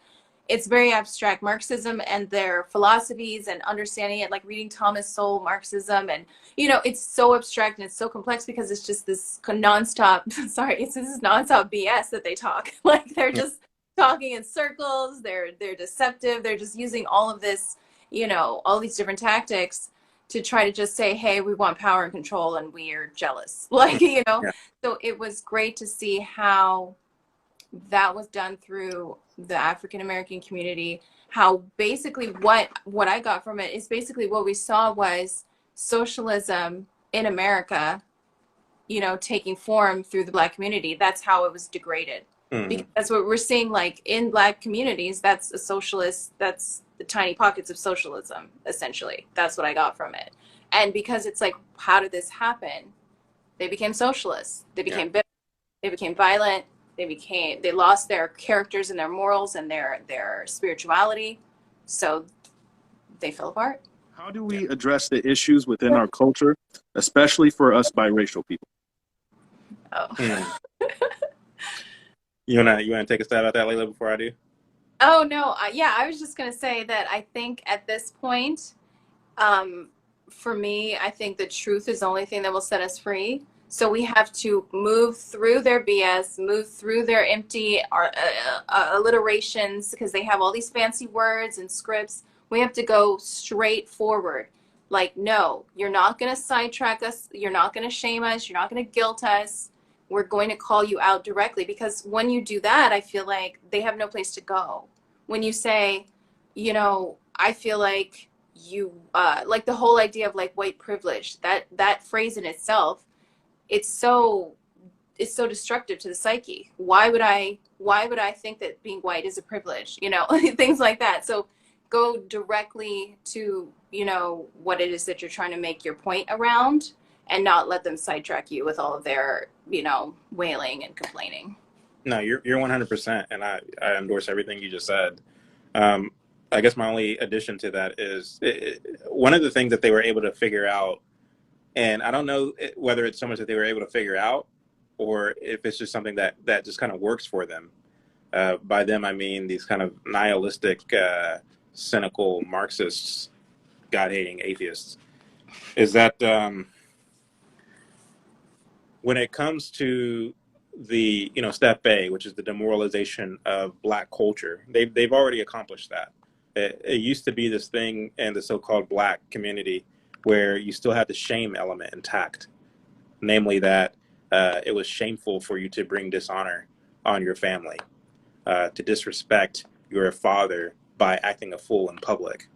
it's very abstract. Marxism and their philosophies and understanding it, like reading Thomas Sowell Marxism, and you know, it's so abstract and it's so complex because it's just this nonstop sorry, it's this nonstop BS that they talk. Like, they're just talking in circles, they're deceptive, they're just using all of this, you know, all these different tactics to try to just say, hey, we want power and control and we're jealous. Like, you know.
Yeah.
So it was great to see how that was done through the African American community. How basically what I got from it is basically what we saw was socialism in America, you know, taking form through the Black community. That's how it was degraded. Because
Mm.
that's what we're seeing, like in Black communities, that's a socialist, that's the tiny pockets of socialism, essentially. That's what I got from it. And because it's like, how did this happen? They became socialists. They became bitter. They became violent. They lost their characters and their morals and their spirituality. So they fell apart.
How do we address the issues within our culture, especially for us biracial people?
Oh.
Mm. You wanna take a stab at that, Layla, before I do?
Oh no, yeah, I was just gonna say that I think at this point, um, for me, I think the truth is the only thing that will set us free. So we have to move through their BS, move through their empty alliterations, because they have all these fancy words and scripts. We have to go straight forward. Like, no, you're not going to sidetrack us. You're not going to shame us. You're not going to guilt us. We're going to call you out directly, because when you do that, I feel like they have no place to go. When you say, you know, I feel like you like the whole idea of like white privilege, that phrase in itself, it's so destructive to the psyche. Why would I think that being white is a privilege, you know? Things like that. So go directly to, you know, what it is that you're trying to make your point around, and not let them sidetrack you with all of their, you know, wailing and complaining.
No, you're 100%, and I endorse everything you just said. Um, I guess my only addition to that is one of the things that they were able to figure out, and I don't know whether it's so much that they were able to figure out, or if it's just something that just kind of works for them. By them, I mean these kind of nihilistic, cynical Marxists, God-hating atheists. Is that when it comes to the step A, which is the demoralization of Black culture, they've already accomplished that. It used to be this thing in the so-called Black community where you still had the shame element intact, namely that it was shameful for you to bring dishonor on your family, to disrespect your father by acting a fool in public,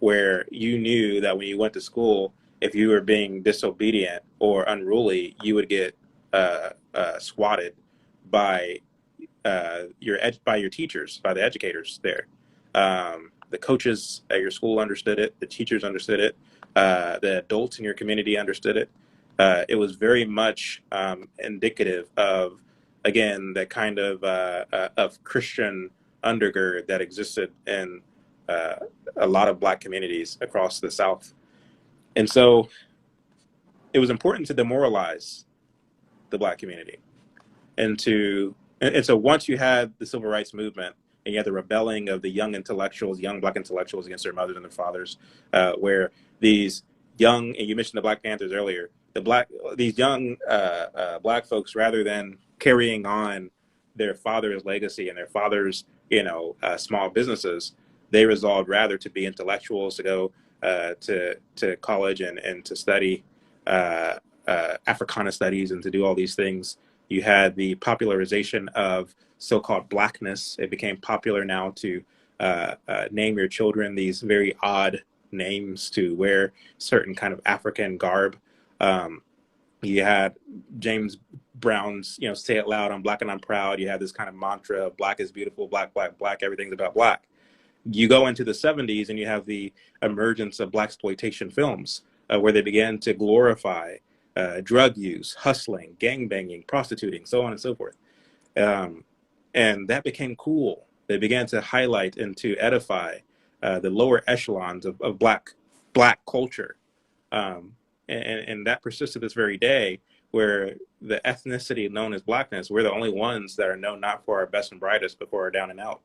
where you knew that when you went to school, if you were being disobedient or unruly, you would get swatted by by your teachers, by the educators there. The coaches at your school understood it. The teachers understood it. The adults in your community understood it. It was very much indicative of, again, that kind of Christian undergird that existed in a lot of Black communities across the South. And so it was important to demoralize the Black community. And so once you had the civil rights movement and you had the rebelling of the young intellectuals, young Black intellectuals against their mothers and their fathers, where these young, and you mentioned the Black Panthers earlier, these young Black folks, rather than carrying on their father's legacy and their father's, small businesses, they resolved rather to be intellectuals, to go to college and to study Africana studies and to do all these things. You had the popularization of so-called Blackness. It became popular now to name your children these very odd names, to wear certain kind of African garb. You had James Brown's, "Say It Loud, I'm Black and I'm Proud." You had this kind of mantra of Black is beautiful, Black, Black, Black, everything's about Black. You go into the 70s and you have the emergence of Blaxploitation films, where they began to glorify drug use, hustling, gangbanging, prostituting, so on and so forth. And that became cool. They began to highlight and to edify the lower echelons of Black culture. And that persists to this very day, where the ethnicity known as Blackness, we're the only ones that are known not for our best and brightest, but for our down and out.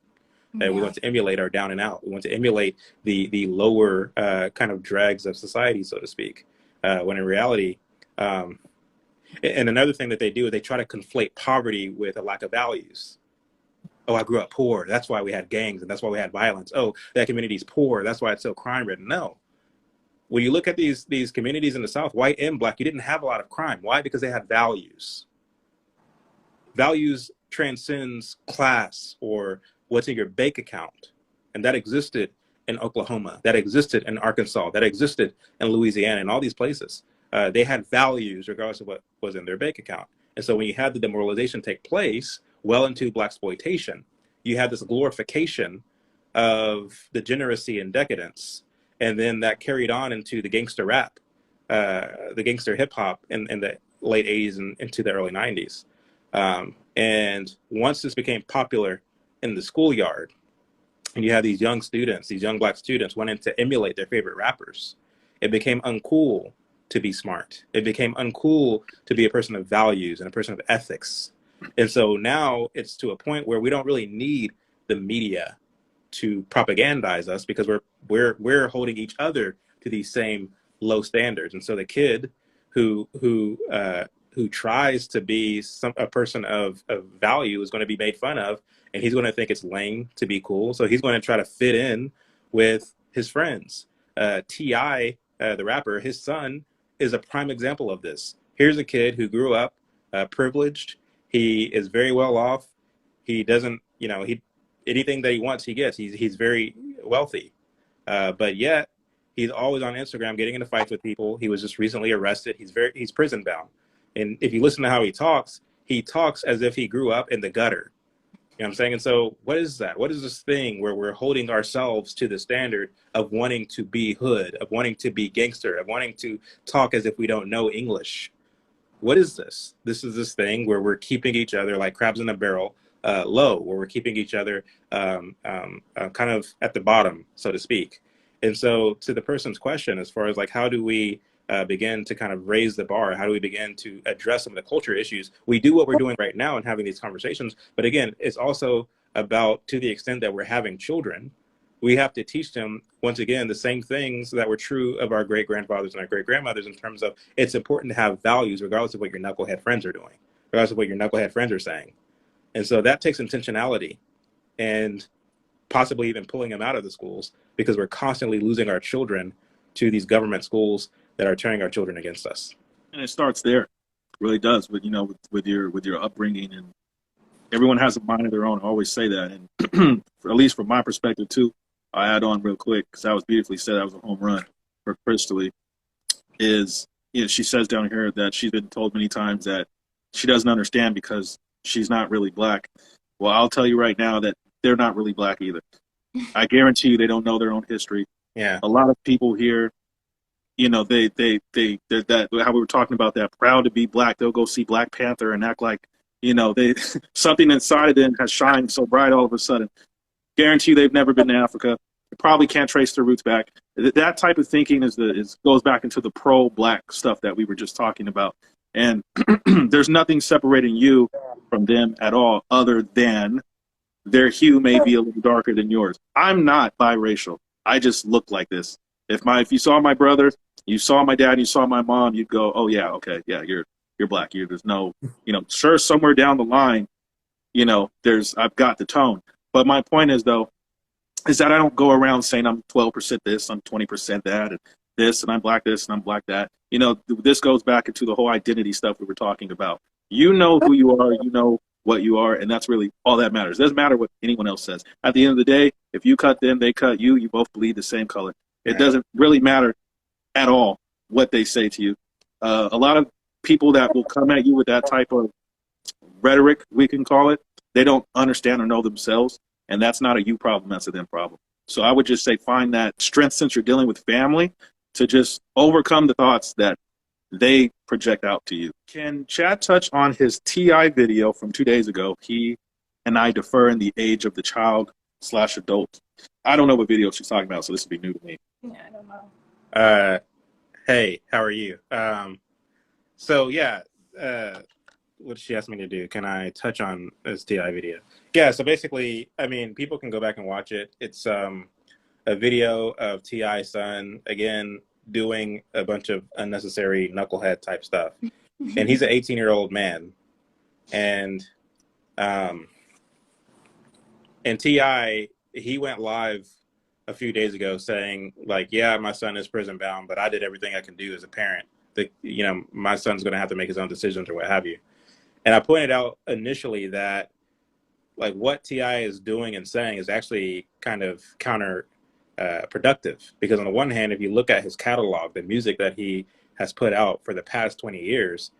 Yeah.
We want to emulate our down and out. We want to emulate the lower kind of dregs of society, so to speak. When in reality, and another thing that they do is they try to conflate poverty with a lack of values. Oh, I grew up poor. That's why we had gangs and that's why we had violence. Oh, that community's poor. That's why it's so crime ridden. No. When you look at these communities in the South, white and Black, you didn't have a lot of crime. Why? Because they had values. Values transcends class or what's in your bank account. And that existed in Oklahoma. That existed in Arkansas. That existed in Louisiana and all these places. They had values regardless of what was in their bank account. And so when you had the demoralization take place well into Blaxploitation, you had this glorification of degeneracy and decadence. And then that carried on into the gangster rap, the gangster hip hop in the late 80s and into the early 90s. And once this became popular in the schoolyard, and you have these young students, these young Black students wanting to emulate their favorite rappers, it became uncool to be smart. It became uncool to be a person of values and a person of ethics. And so now it's to a point where we don't really need the media to propagandize us, because we're holding each other to these same low standards. And so the kid who tries to be a person of value is going to be made fun of, and he's going to think it's lame to be cool. So he's going to try to fit in with his friends. T.I., the rapper, his son is a prime example of this. Here's a kid who grew up privileged. He is very well off. He doesn't, anything that he wants, he gets. He's very wealthy. But yet he's always on Instagram getting into fights with people. He was just recently arrested. He's prison bound. And if you listen to how he talks as if he grew up in the gutter. You know what I'm saying? And so what is that? What is this thing where we're holding ourselves to the standard of wanting to be hood, of wanting to be gangster, of wanting to talk as if we don't know English? What is this? This is this thing where we're keeping each other like crabs in a barrel, low, where we're keeping each other kind of at the bottom, so to speak. And so to the person's question, as far as like, how do we begin to kind of raise the bar? How do we begin to address some of the culture issues? We do what we're doing right now and having these conversations. But again, it's also about, to the extent that we're having children, we have to teach them, once again, the same things that were true of our great-grandfathers and our great-grandmothers, in terms of it's important to have values regardless of what your knucklehead friends are doing, regardless of what your knucklehead friends are saying. And so that takes intentionality and possibly even pulling them out of the schools, because we're constantly losing our children to these government schools that are turning our children against us.
And it starts there. It really does. With with your upbringing, and everyone has a mind of their own. I always say that. And at least from my perspective too, I'll add on real quick, because that was beautifully said. That was a home run for Crystal. is, she says down here that she's been told many times that she doesn't understand because she's not really black. Well, I'll tell you right now that they're not really black either. I guarantee you they don't know their own history.
Yeah.
A lot of people here, they're that, how we were talking about that, proud to be black. They'll go see Black Panther and act like, they something inside of them has shined so bright all of a sudden. Guarantee you they've never been to Africa. They probably can't trace their roots back. That type of thinking goes back into the pro-black stuff that we were just talking about. And there's nothing separating you from them at all, other than their hue may be a little darker than yours. I'm not biracial. I just look like this. If you saw my brother, you saw my dad, you saw my mom, you'd go, oh yeah, okay, yeah, you're black. There's no, sure, somewhere down the line, I've got the tone. But my point is, though, is that I don't go around saying I'm 12% this, I'm 20% that, and this, and I'm black this, and I'm black that. This goes back into the whole identity stuff we were talking about. You know who you are, you know what you are, and that's really all that matters. It doesn't matter what anyone else says. At the end of the day, if you cut them, they cut you, you both bleed the same color. It doesn't really matter at all what they say to you. A lot of people that will come at you with that type of rhetoric, we can call it, they don't understand or know themselves, and that's not a you problem, that's a them problem. So I would just say find that strength, since you're dealing with family, to just overcome the thoughts that they project out to you. Can Chad touch on his TI video from 2 days ago? He and I differ in the age of the child/adult. I don't know what video she's talking about, so this would be new to me.
Yeah, I don't know.
Hey, how are you? So yeah, what she asked me to do, can I touch on this TI video? Yeah, so basically, I mean, people can go back and watch it. It's a video of T.I.'s son, again, doing a bunch of unnecessary knucklehead type stuff. And he's an 18-year-old man. And T.I., he went live a few days ago saying, like, yeah, my son is prison bound, but I did everything I can do as a parent. That, my son's going to have to make his own decisions or what have you. And I pointed out initially that, like, what T.I. is doing and saying is actually kind of productive, because on the one hand, if you look at his catalog, the music that he has put out for the past 20 years,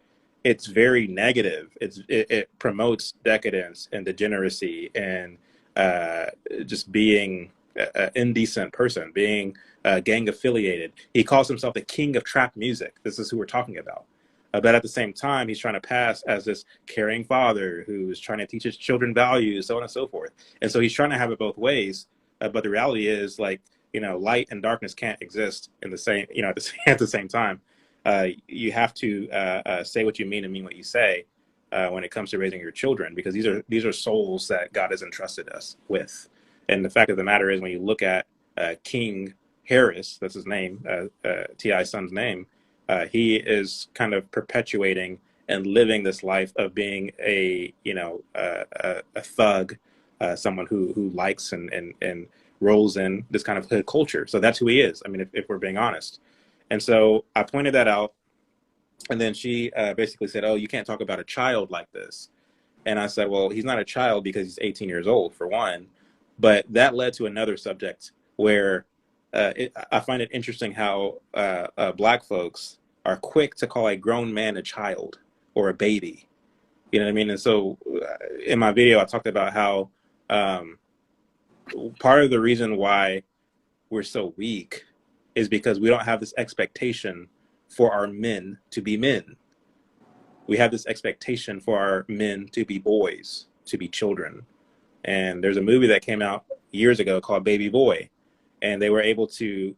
it's very negative. It promotes decadence and degeneracy and just being an indecent person, being gang affiliated. He calls himself the king of trap music. This is who we're talking about. But at the same time, he's trying to pass as this caring father who's trying to teach his children values, so on and so forth. And so he's trying to have it both ways. But the reality is, like, light and darkness can't exist in the same, at the same time. You have to say what you mean and mean what you say when it comes to raising your children, because these are souls that God has entrusted us with. And the fact of the matter is, when you look at King Harris, that's his name, T.I.'s son's name, he is kind of perpetuating and living this life of being a thug, someone who likes and rolls in this kind of hood culture. So that's who he is. I mean, if we're being honest. And so I pointed that out, and then she basically said, "Oh, you can't talk about a child like this." And I said, "Well, he's not a child because he's 18 years old, for one." But that led to another subject where I find it interesting how Black folks are quick to call a grown man a child or a baby. You know what I mean? And so in my video, I talked about how part of the reason why we're so weak is because we don't have this expectation for our men to be men. We have this expectation for our men to be boys, to be children. And there's a movie that came out years ago called Baby Boy. And they were able to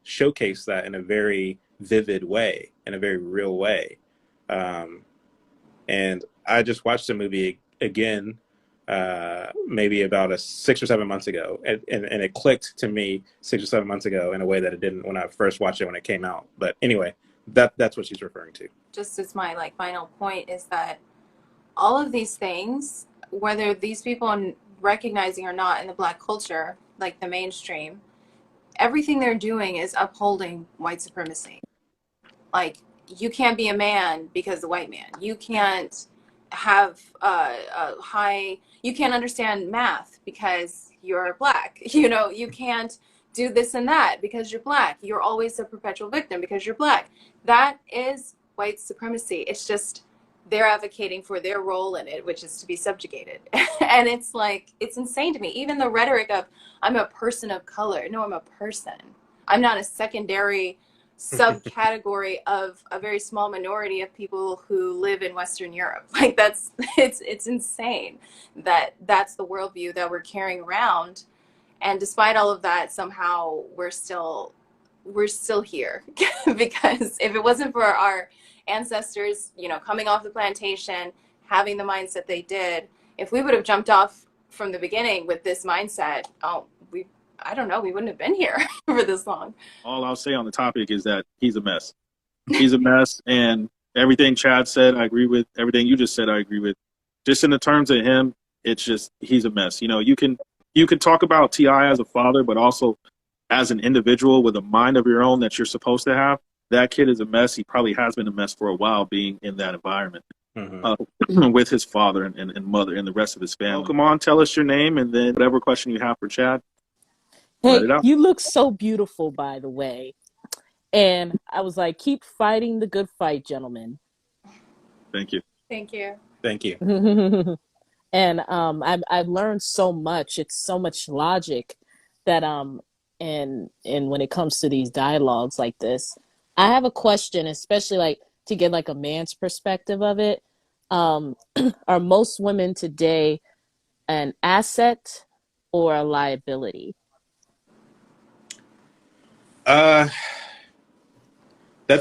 showcase that in a very vivid way, in a very real way. And I just watched the movie again, maybe about 6 or 7 months ago. And it clicked to me 6 or 7 months ago in a way that it didn't when I first watched it when it came out. But anyway, that's what she's referring to.
Just as my final point is that all of these things, whether these people are recognizing or not in the Black culture, like the mainstream, everything they're doing is upholding white supremacy. Like, you can't be a man because the white man. You can't have you can't understand math because you're Black. You can't do this and that because you're Black. You're always a perpetual victim because you're Black. That is white supremacy. It's just they're advocating for their role in it, which is to be subjugated. And it's like, it's insane to me. Even the rhetoric of, I'm a person of color. No, I'm a person. I'm not a secondary subcategory of a very small minority of people who live in Western Europe. Like it's insane that that's the worldview that we're carrying around. And despite all of that, somehow we're still here. Because if it wasn't for our ancestors, coming off the plantation, having the mindset they did, if we would have jumped off from the beginning with this mindset, I don't know, we wouldn't have been here for this long.
All I'll say on the topic is that he's a mess. He's a mess, and everything Chad said, I agree with. Everything you just said, I agree with. Just in the terms of him, it's just, he's a mess. You can talk about T.I. as a father, but also as an individual with a mind of your own that you're supposed to have. That kid is a mess. He probably has been a mess for a while being in that environment with his father and mother and the rest of his family. Come on, tell us your name, and then whatever question you have for Chad.
Hey, you look so beautiful, by the way. And I was like, keep fighting the good fight, gentlemen.
Thank you.
Thank you.
Thank you.
And I've learned so much. It's so much logic that and when it comes to these dialogues like this, I have a question, especially like to get like a man's perspective of it. Are most women today an asset or a liability?
That's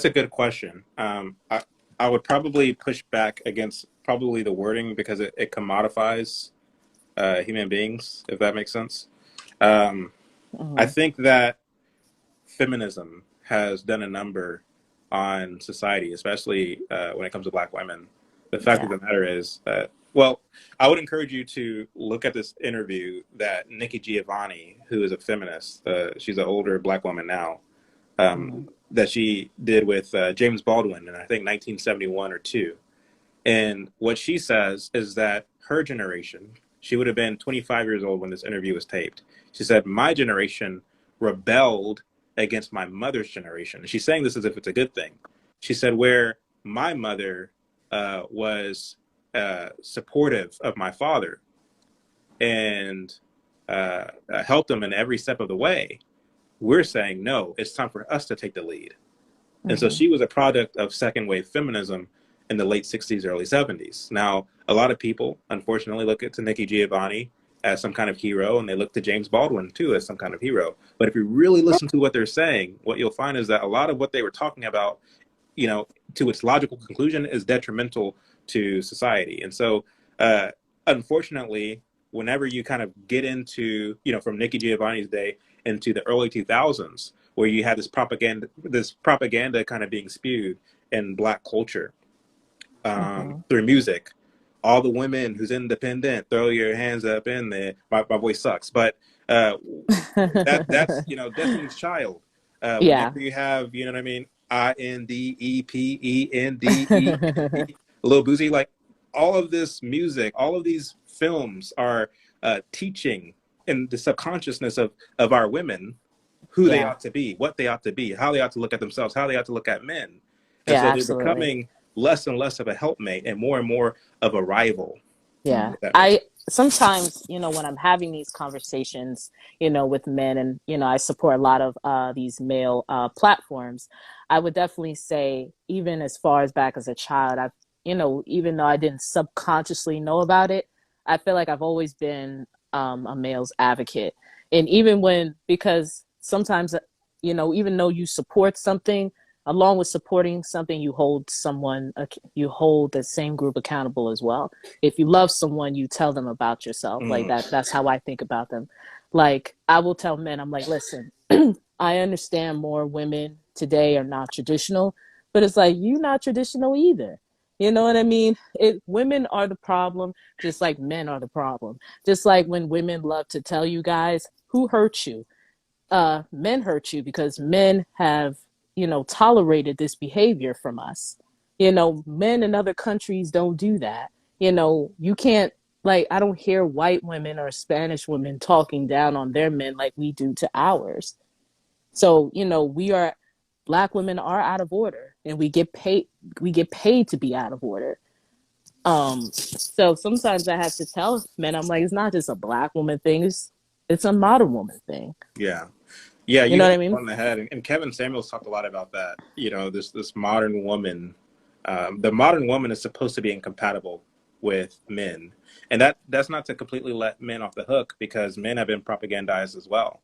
a good question. I would probably push back against probably the wording because it commodifies human beings, if that makes sense. I think that feminism has done a number on society, especially when it comes to Black women. The fact of the matter is that, well, I would encourage you to look at this interview that Nikki Giovanni, who is a feminist, she's an older Black woman now, that she did with James Baldwin in, I think, 1971 or 2. And what she says is that her generation, she would have been 25 years old when this interview was taped. She said, my generation rebelled against my mother's generation. And she's saying this as if it's a good thing. She said, where my mother was supportive of my father and helped him in every step of the way, we're saying, no, it's time for us to take the lead. And so she was a product of second wave feminism in the late 60s, early 70s. Now, a lot of people, unfortunately, look at Nikki Giovanni as some kind of hero, and they look to James Baldwin, too, as some kind of hero. But if you really listen to what they're saying, what you'll find is that a lot of what they were talking about, to its logical conclusion, is detrimental to society. And so, unfortunately, whenever you kind of get into, from Nikki Giovanni's day into the early 2000s, where you had this propaganda kind of being spewed in Black culture through music. All the women who's independent, throw your hands up in there. My voice sucks, but that's Destiny's Child. Whenever you have, you know what I mean, INDEPENDE, Lil Boosie, like all of this music, all of these films are teaching in the subconsciousness of our women who they ought to be, what they ought to be, how they ought to look at themselves, how they ought to look at men. And so they're becoming less and less of a helpmate and more of a rival.
Yeah. I sometimes, when I'm having these conversations, with men and, I support a lot of these male platforms, I would definitely say, even as far as back as a child, I've, even though I didn't subconsciously know about it, I feel like I've always been a male's advocate. And even because sometimes, even though you support something, along with supporting something, you hold the same group accountable as well. If you love someone, you tell them about yourself. Like that's how I think about them. Like I will tell men, I'm like, listen, I understand more women today are not traditional, but it's like, you're not traditional either. You know what I mean? Women are the problem, just like men are the problem. Just like when women love to tell you guys who hurt you. Men hurt you because men have, tolerated this behavior from us. Men in other countries don't do that. You can't Like, I don't hear white women or Spanish women talking down on their men like we do to ours. So, Black women are out of order, and we get paid to be out of order. So sometimes I have to tell men, I'm like, it's not just a Black woman thing, it's a modern woman thing.
Yeah. Yeah,
You
you
know what
hit
I
it
mean?
on the head. And Kevin Samuels talked a lot about that. This modern woman, the modern woman is supposed to be incompatible with men. And that's not to completely let men off the hook, because men have been propagandized as well,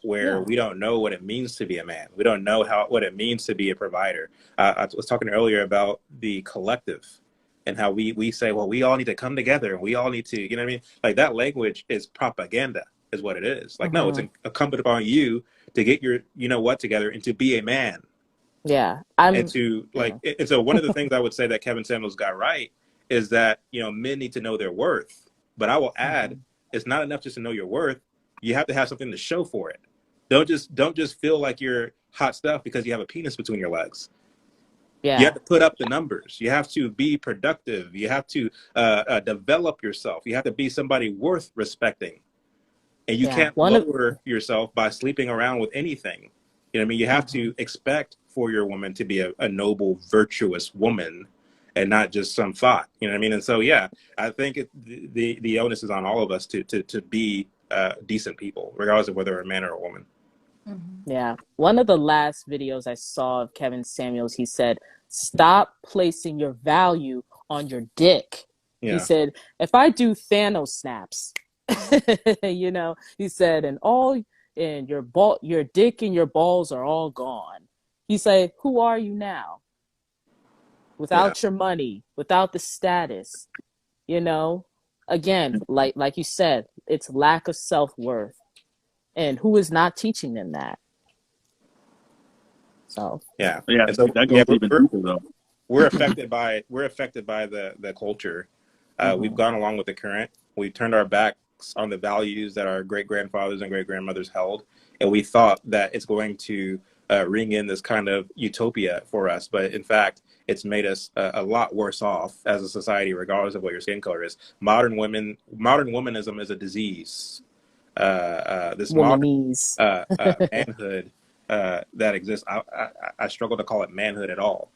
where
Yeah.
we don't know what it means to be a man. We don't know what it means to be a provider. I was talking earlier about the collective and how we say, well, we all need to come together and we all need to, you know what I mean? Like, that language is propaganda is what it is. Like, no, it's
Hmm.
incumbent upon you to get your, you know what, together and to be a man.
Yeah.
And to
Yeah.
and so one of the things I would say that Kevin Samuels got right is that, men need to know their worth. But I will add,
Hmm.
it's not enough just to know your worth. You have to have something to show for it. Don't just feel like you're hot stuff because you have a penis between your legs. You have
Yeah.
to put up the numbers. You have to be productive. You have to develop yourself. You have to be somebody worth respecting. And you
Yeah.
can't lower yourself by sleeping around with anything. You know what I mean? You have
Mhm.
to expect for your woman to be a noble, virtuous woman and not just some thought. You know what I mean? And so, yeah, I think the onus is on all of us to be decent people, regardless of whether we're a man or a woman.
Mhm.
Yeah. One of the last videos I saw of Kevin Samuels, he said, stop placing your value on your dick. He
Yeah.
said, if I do Thanos snaps, he said, and your dick and your balls are all gone. He said, who are you now?
Yeah.
Without your money, without the status, you know? Again, like you said, it's lack of self-worth. And who is not teaching them that? So
Yeah.
Yeah,
And so,
that
yeah,
goes even deeper though.
we're affected by the culture. We've
mhm.
gone along with the current. We turned our backs on the values that our great grandfathers and great grandmothers held, and we thought that it's going to ring in this kind of utopia for us. But in fact, it's made us a lot worse off as a society, regardless of what your skin color is. Modern womanism is a disease. This modern
Womanese.
manhood that exists. I struggle to call it manhood at all.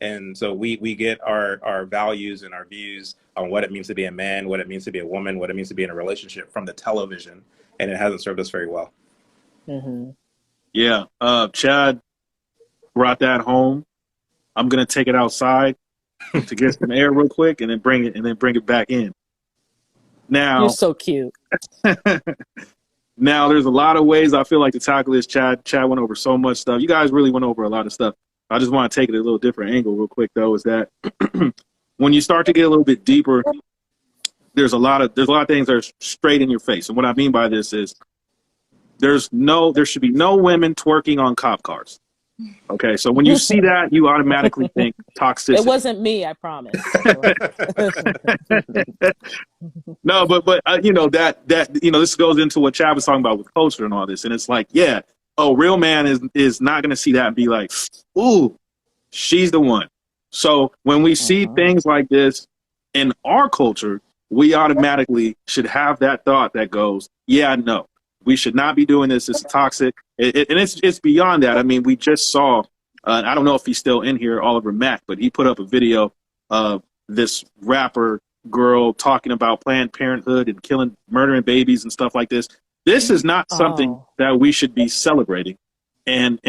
And so we get our values and our views on what it means to be a man, what it means to be a woman, what it means to be in a relationship from the television, and it hasn't served us very well.
Hmm.
Yeah, Chad brought that home. I'm gonna take it outside to get some air real quick, and then bring it back in.
You're
Now,
so cute.
now there's a lot of ways I feel like to tackle this. Chad went over so much stuff. You guys really went over a lot of stuff. I just want to take it a little different angle real quick though. Is that when you start to get a little bit deeper, there's a lot of things that are straight in your face. And what I mean by this is there should be no women twerking on cop cars. Okay, so when you see that, you automatically think
It
toxicity.
wasn't me, I promise. So.
No, but this goes into what Chad was talking about with culture and all this, and it's like, yeah, real man is not going to see that and be like, ooh, she's the one. So when we see
Mhm.
things like this in our culture, we automatically should have that thought that goes, yeah, no, we should not be doing this. It's toxic, and it's beyond that. I mean, we just saw. I don't know if he's still in here, Oliver Mack, but he put up a video of this rapper girl talking about Planned Parenthood and murdering babies and stuff like this. This is not something
Oh.
that we should be celebrating and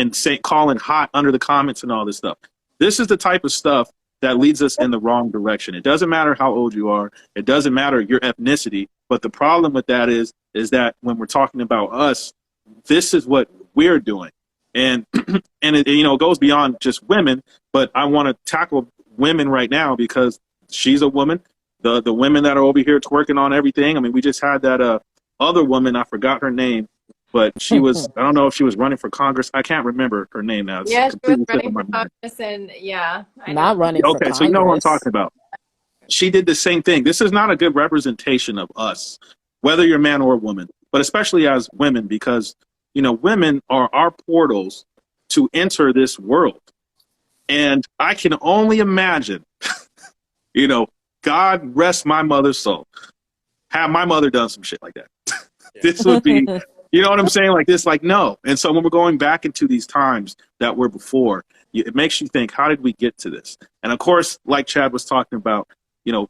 calling hot under the comments and all this stuff. This is the type of stuff that leads us in the wrong direction. It doesn't matter how old you are. It doesn't matter your ethnicity. But the problem with that is that when we're talking about us, this is what we're doing. And and it goes beyond just women, but I want to tackle women right now because she's a woman. The women that are over here twerking on everything. I mean, we just had that other woman, I forgot her name, but she was, I don't know if she was running for Congress. I can't remember her name now. It's
Yeah, she was
completely slipping
running
my
for
mind.
Congress, and yeah, I know.
Not running for
Okay, so you know what I'm talking
Congress.
about. She did the same thing. This is not a good representation of us, whether you're a man or a woman, but especially as women, because, women are our portals to enter this world. And I can only imagine, you know, God rest my mother's soul. Have my mother done some shit like that.
Yeah.
This would be, you know what I'm saying? Like this, like, no. And so when we're going back into these times that were before, it makes you think, how did we get to this? And of course, like Chad was talking about,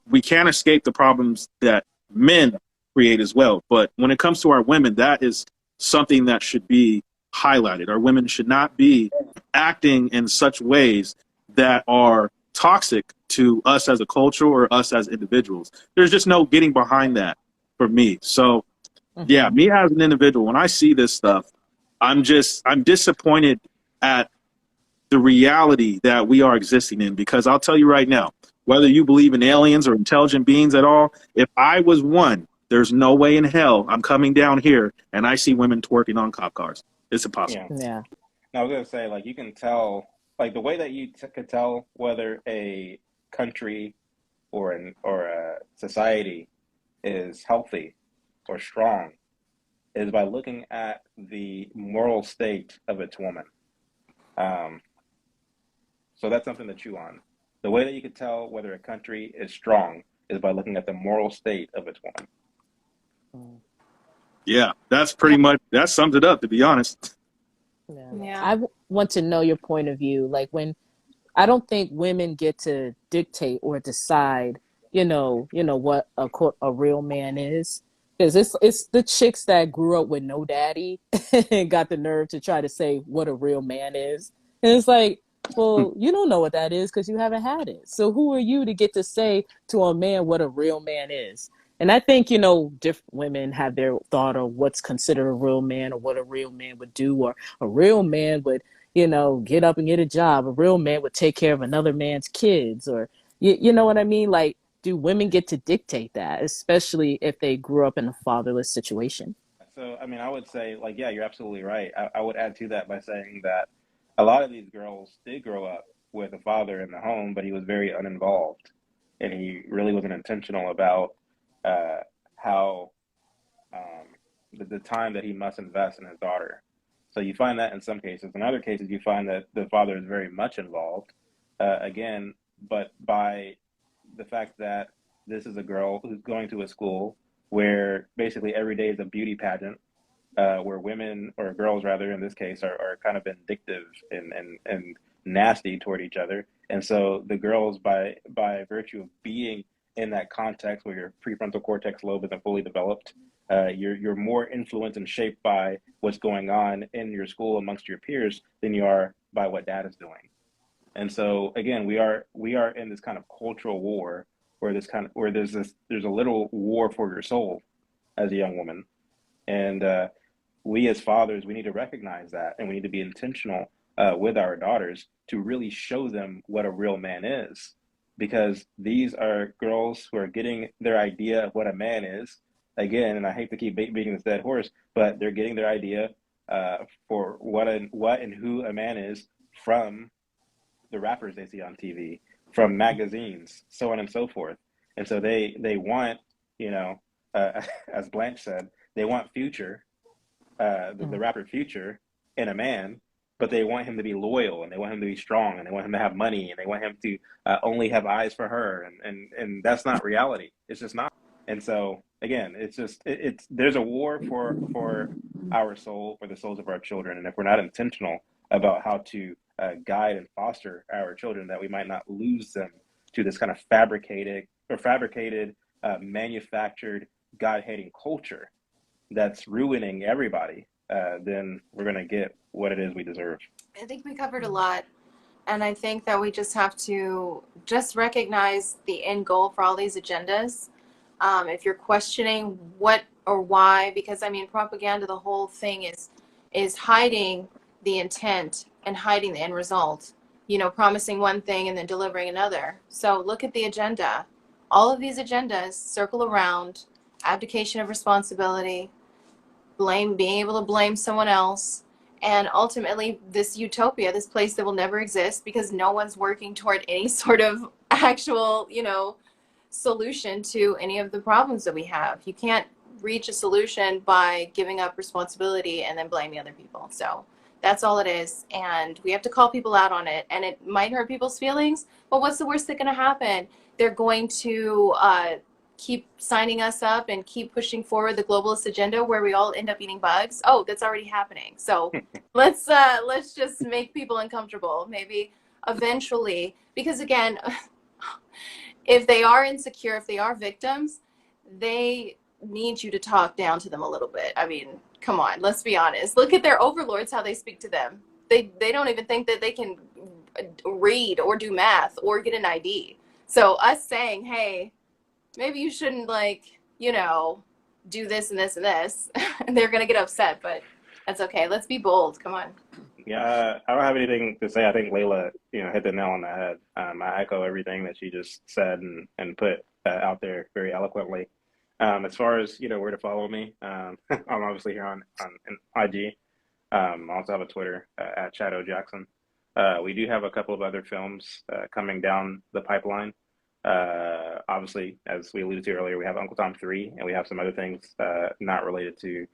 we can't escape the problems that men create as well. But when it comes to our women, that is something that should be highlighted. Our women should not be acting in such ways that are toxic to us as a culture or us as individuals. There's just no getting behind that for me. So yeah, me as an individual, when I see this stuff, I'm disappointed at the reality that we are existing in, because I'll tell you right now, whether you believe in aliens or intelligent beings at all, if I was one, there's no way in hell I'm coming down here and I see women twerking on cop cars. It's impossible.
Yeah.
Yeah.
Now, I was gonna say, like, you can tell, like, the way that you could tell whether a country or a society is healthy or strong is by looking at the moral state of its woman. So that's something to chew on. The way that you could tell whether a country is strong is by looking at the moral state of its woman.
Yeah, that's pretty much, that sums it up, to be honest.
Yeah.
Want to know your point of view. Like, when I don't think women get to dictate or decide, what a real man is, because it's the chicks that grew up with no daddy and got the nerve to try to say what a real man is. And it's like, well, you don't know what that is because you haven't had it. So who are you to get to say to a man what a real man is? And I think, different women have their thought of what's considered a real man, or what a real man would do, or a real man would, get up and get a job. A real man would take care of another man's kids, or, you know what I mean? Like, do women get to dictate that, especially if they grew up in a fatherless situation?
So, I mean, I would say, like, yeah, you're absolutely right. I would add to that by saying that a lot of these girls did grow up with a father in the home, but he was very uninvolved, and he really wasn't intentional about how the time that he must invest in his daughter. So you find that in some cases. In other cases, you find that the father is very much involved, again, but by the fact that this is a girl who's going to a school where basically every day is a beauty pageant, where women, or girls rather in this case, are kind of vindictive and nasty toward each other. And so the girls, by virtue of being in that context where your prefrontal cortex lobe isn't fully developed, you're more influenced and shaped by what's going on in your school amongst your peers than you are by what dad is doing. And so again, we are in this kind of cultural war where there's a little war for your soul as a young woman. And we as fathers, we need to recognize that, and we need to be intentional with our daughters to really show them what a real man is, because these are girls who are getting their idea of what a man is. Again, and I hate to keep beating this dead horse, but they're getting their idea for what and who a man is from the rappers they see on TV, from magazines, so on and so forth. And so they want, as Blanche said, they want Future, the rapper Future, in a man, but they want him to be loyal, and they want him to be strong, and they want him to have money, and they want him to only have eyes for her, and that's not reality. It's just not. And so again, it's there's a war for our soul, for the souls of our children, and if we're not intentional about how to guide and foster our children, that we might not lose them to this kind of fabricated, manufactured, God-hating culture that's ruining everybody, then we're going to get what it is we deserve.
I think we covered a lot. And I think that we just have to just recognize the end goal for all these agendas. If you're questioning what or why, because I mean, propaganda, the whole thing is hiding the intent and hiding the end result, promising one thing and then delivering another. So look at the agenda. All of these agendas circle around abdication of responsibility, being able to blame someone else, and ultimately this utopia, this place that will never exist because no one's working toward any sort of actual, solution to any of the problems that we have. You can't reach a solution by giving up responsibility and then blaming other people. So That's all it is. And we have to call people out on it. And it might hurt people's feelings, but what's the worst that's going to happen? They're going to keep signing us up and keep pushing forward the globalist agenda where we all end up eating bugs. Oh, that's already happening. So let's just make people uncomfortable, maybe eventually. Because again, if they are insecure, if they are victims, they need you to talk down to them a little bit. I mean, come on, let's be honest. Look at their overlords, how they speak to them. They don't even think that they can read or do math or get an ID. So us saying, hey, maybe you shouldn't, like, you know, do this and this and this, and they're going to get upset, but that's okay. Let's be bold. Come on.
Yeah, I don't have anything to say. I think Layla, hit the nail on the head. I echo everything that she just said and put out there very eloquently. As far as, where to follow me, I'm obviously here on IG. I also have a Twitter at Shadow Jackson. We do have a couple of other films coming down the pipeline. Obviously, as we alluded to earlier, we have Uncle Tom 3, and we have some other things not related to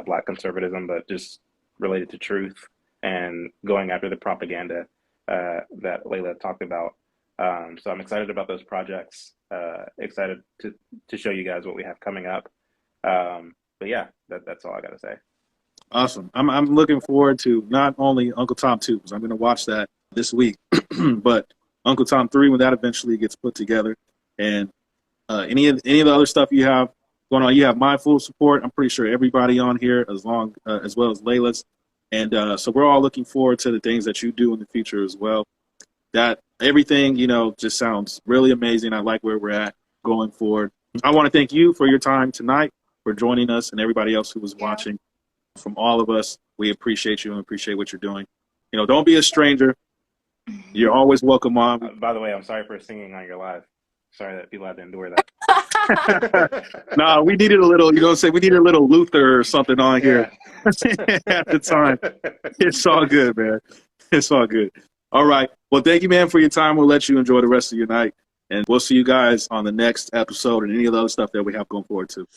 Black conservatism, but just related to truth and going after the propaganda that Layla talked about. So I'm excited about those projects, excited to show you guys what we have coming up. But yeah, that's all I got to say.
Awesome. I'm looking forward to not only Uncle Tom 2, because I'm going to watch that this week, but Uncle Tom 3 when that eventually gets put together. And any of the other stuff you have going on, you have my full support. I'm pretty sure everybody on here, as well as Layla's. And so we're all looking forward to the things that you do in the future as well. That everything, just sounds really amazing. I like where we're at going forward. I want to thank you for your time tonight, for joining us, and everybody else who was watching. From all of us, we appreciate you and appreciate what you're doing. Don't be a stranger. You're always welcome on.
By the way, I'm sorry for singing on your live. Sorry that people had to endure that.
Nah, we needed a little, we needed a little Luther or something on here at the time. It's all good, man. It's all good. All right. Well, thank you, man, for your time. We'll let you enjoy the rest of your night. And we'll see you guys on the next episode and any of the other stuff that we have going forward, too.